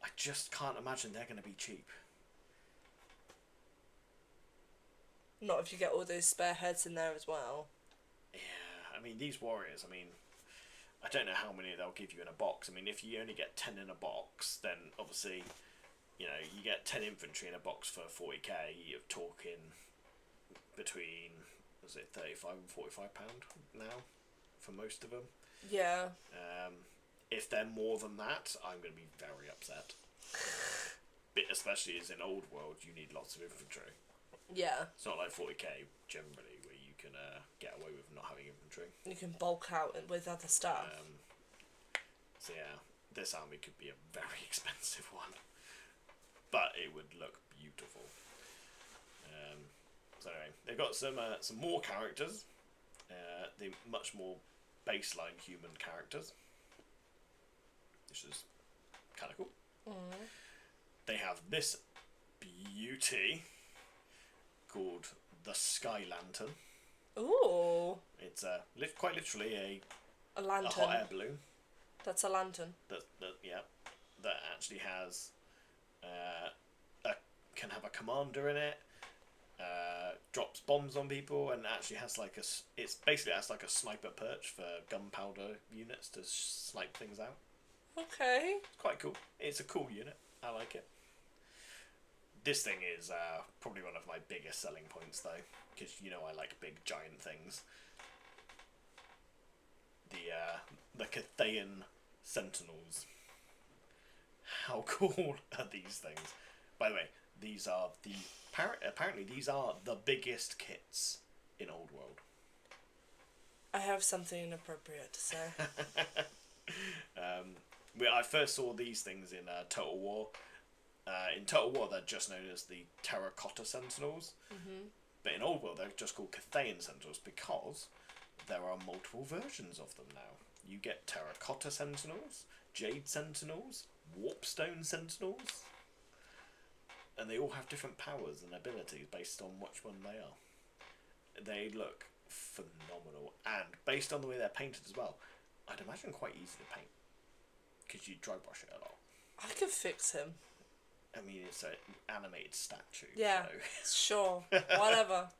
I just can't imagine they're going to be cheap. Not if you get all those spare heads in there as well. Yeah, I mean, these warriors, I mean, I don't know how many they'll give you in a box. I mean, if you only get 10 in a box, then obviously, you know, you get 10 infantry in a box for 40k, you're talking between, was it 35 and 45 pound now for most of them. Yeah. If they're more than that, I'm going to be very upset. But especially as in Old World, you need lots of infantry. Yeah. It's not like 40k generally where you can get away with not having infantry. You can bulk out with other stuff. So yeah, this army could be a very expensive one, but it would look beautiful. So anyway, they've got some more characters. The much more baseline human characters, which is kind of cool. They have this beauty called the Sky Lantern. Ooh. It's quite literally a lantern. A hot air balloon. That's a lantern. That actually has can have a commander in it. Drops bombs on people and actually has it's basically has like a sniper perch for gunpowder units to snipe things out. Okay. It's quite cool. It's a cool unit. I like it. This thing is probably one of my biggest selling points though, because you know I like big giant things. The Cathayan Sentinels. How cool are these things? By the way, these are apparently these are the biggest kits in Old World. I have something inappropriate to say. I first saw these things in Total War. In Total War, they're just known as the Terracotta Sentinels. Mm-hmm. But in Old World, they're just called Cathayan Sentinels because there are multiple versions of them now. You get Terracotta Sentinels, Jade Sentinels, Warpstone Sentinels, and they all have different powers and abilities based on which one they are. They look phenomenal, and based on the way they're painted as well, I'd imagine quite easy to paint because you dry brush it a lot. I could fix him. I mean, it's an animated statue. Yeah, so. sure, whatever.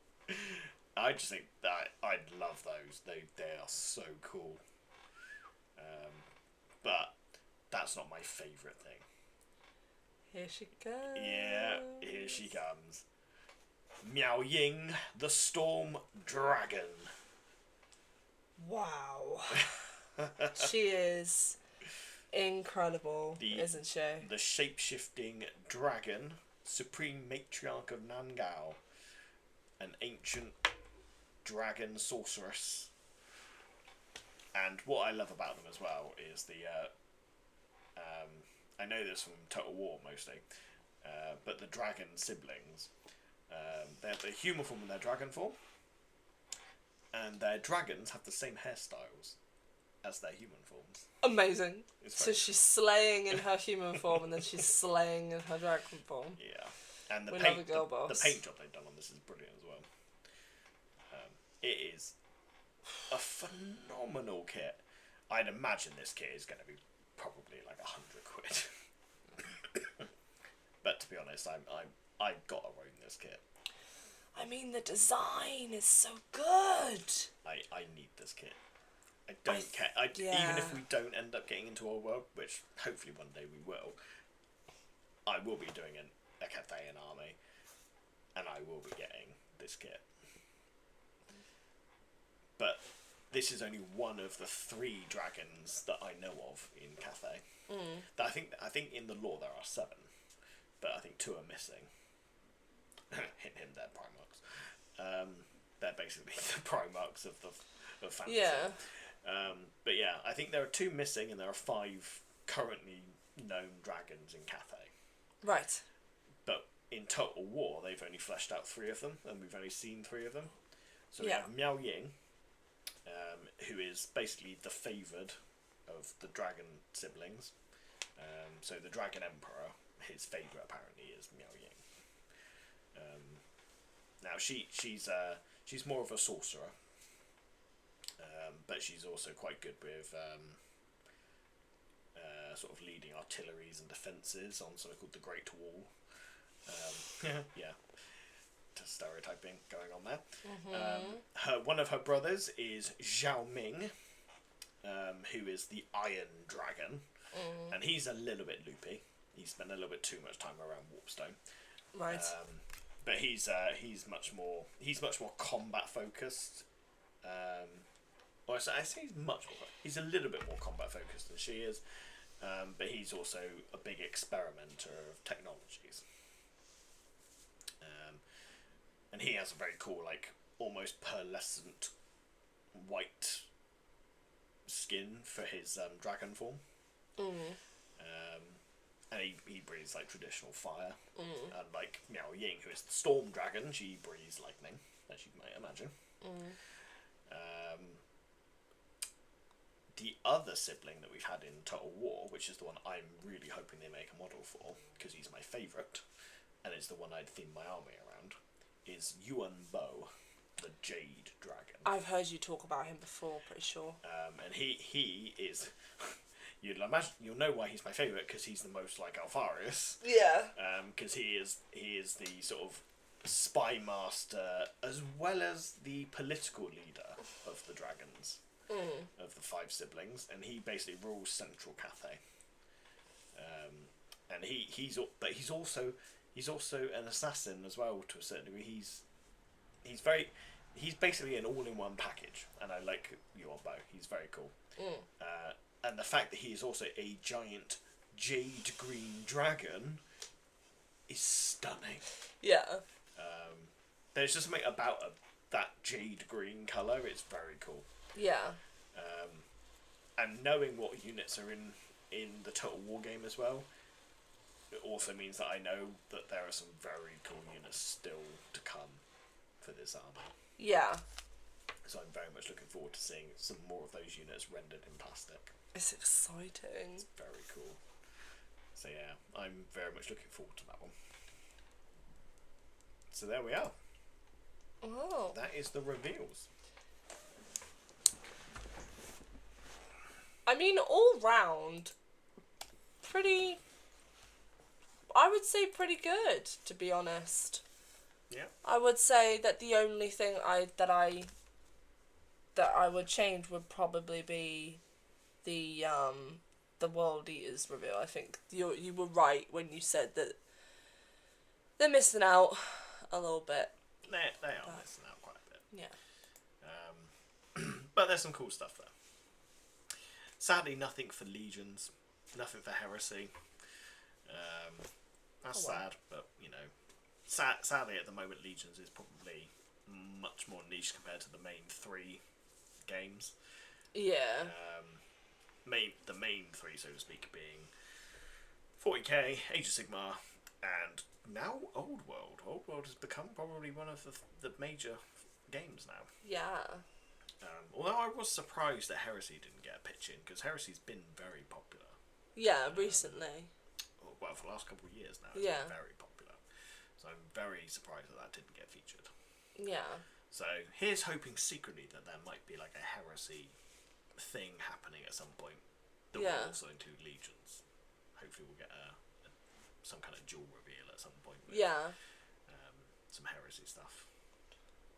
I just think that I love those. They are so cool. But that's not my favourite thing. Here she comes. Yeah, here she comes. Miao Ying, the Storm Dragon. Wow. She is incredible, isn't she? The shape-shifting dragon, supreme matriarch of Nangao, an ancient dragon sorceress. And what I love about them as well is I know this from Total War mostly, but the dragon siblings, they're the human form and their dragon form, and their dragons have the same hairstyles as their human forms. Amazing. So she's slaying in her human form and then she's slaying in her dragon form. Yeah, and the love paint a girl the boss. paint job they've done on this is brilliant as well. It is a phenomenal kit. I'd imagine this kit is going to be probably like £100. But to be honest, I gotta own this kit. I mean, the design is so good. I need this kit. I don't care. Even if we don't end up getting into Old World, which hopefully one day we will, I will be doing a Cathayan army, and I will be getting this kit. But this is only one of the 3 dragons that I know of in Cathay. That I think in the lore there are 7, but I think 2 are missing. Hint, they're Primarchs. They're basically the Primarchs of fantasy. Yeah. But yeah, I think there are 2 missing, and there are 5 currently known dragons in Cathay. Right. But in Total War, they've only fleshed out 3 of them, and we've only seen 3 of them. So we have Miao Ying, who is basically the favoured of the dragon siblings. So the Dragon Emperor, his favourite apparently is Miao Ying. Now she's more of a sorcerer, but she's also quite good with sort of leading artilleries and defences on something called the Great Wall. Yeah. Stereotyping going on there. One of her brothers is Zhao Ming, who is the Iron Dragon, and he's a little bit loopy. He spent a little bit too much time around Warpstone, right? But he's much more combat focused. Or I say he's much more. He's a little bit more combat focused than she is, but he's also a big experimenter of technologies. And he has a very cool, like, almost pearlescent white skin for his dragon form. And he breathes, like, traditional fire. And, like, Miao Ying, who is the storm dragon, she breathes lightning, as you might imagine. The other sibling that we've had in Total War, which is the one I'm really hoping they make a model for, because he's my favourite, and it's the one I'd theme my army around, is Yuan Bo, the Jade Dragon. I've heard you talk about him before, pretty sure. And he is... You'll know why he's my favourite, because he's the most like Alpharius. Yeah. Because he is the sort of spy master, as well as the political leader of the dragons, of the 5 siblings, and he basically rules Central Cathay. And he's also an assassin as well, to a certain degree. He's basically an all-in-one package, and I like Yuan Bo. He's very cool. And the fact that he is also a giant jade green dragon is stunning. Yeah. There's just something about that jade green colour. It's very cool. Yeah. And knowing what units are in the Total War game as well, it also means that I know that there are some very cool units still to come for this army. Yeah. So I'm very much looking forward to seeing some more of those units rendered in plastic. It's exciting. It's very cool. So yeah, I'm very much looking forward to that one. So there we are. Oh. That is the reveals. I mean, all round, I would say pretty good, to be honest. Yeah. I would say that the only thing that I would change would probably be the World Eaters reveal. I think you were right when you said that they're missing out a little bit. They are missing out quite a bit. Yeah. But there's some cool stuff there. Sadly, nothing for Legions, nothing for Heresy. That's sad, but you know, sadly at the moment Legions is probably much more niche compared to the main 3 games. Yeah. The main 3, so to speak, being 40k, Age of Sigmar, and now Old World. Old World has become probably one of the major games now. Yeah. Although I was surprised that Heresy didn't get a pitch in, because Heresy's been very popular. Yeah, recently. Well, for the last couple of years now, it's been very popular. So I'm very surprised that didn't get featured. Yeah. So here's hoping secretly that there might be like a Heresy thing happening at some point that will also include Legions. Hopefully we'll get some kind of dual reveal at some point with some Heresy stuff.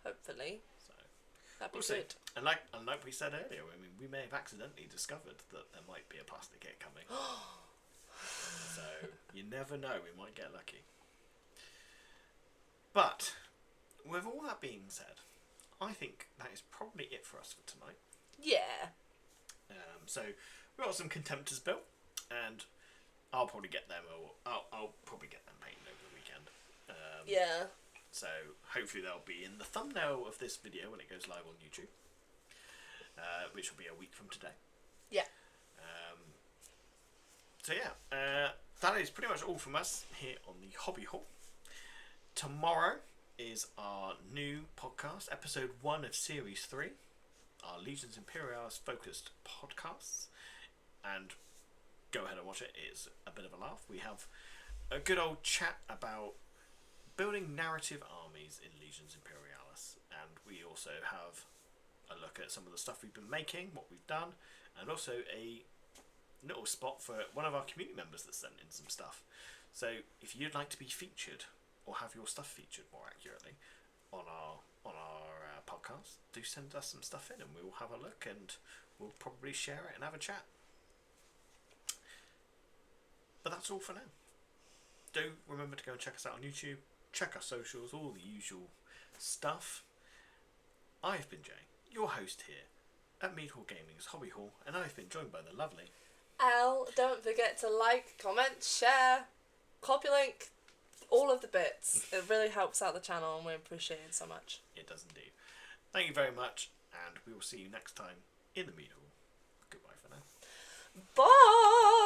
Hopefully. So that'd be we'll good. See. And like we said earlier, I mean, we may have accidentally discovered that there might be a plastic kit coming. So you never know, we might get lucky. But with all that being said, I think that is probably it for us for tonight. Yeah. So we've got some Contemptors built, and I'll probably get them, or I'll probably get them painted over the weekend. Yeah. So hopefully they'll be in the thumbnail of this video when it goes live on YouTube, which will be a week from today. Yeah. So yeah, that is pretty much all from us here on the Hobby Hall. Tomorrow is our new podcast, episode 1 of series 3, our Legions Imperialis focused podcasts, and go ahead and watch it. It's a bit of a laugh. We have a good old chat about building narrative armies in Legions Imperialis, and we also have a look at some of the stuff we've been making, what we've done, and also a little spot for one of our community members that sent in some stuff. So if you'd like to be featured, or have your stuff featured more accurately on our podcast, do send us some stuff in and we'll have a look and we'll probably share it and have a chat. But that's all for now. Do remember to go and check us out on YouTube, check our socials, all the usual stuff. I've been Jay, your host here at Mead Gaming's Hobby Hall, and I've been joined by the lovely Al. Don't forget to like, comment, share, copy link, all of the bits. It really helps out the channel and we appreciate it so much. It does indeed. Thank you very much, and we will see you next time in the Mead Hall. Goodbye for now. Bye!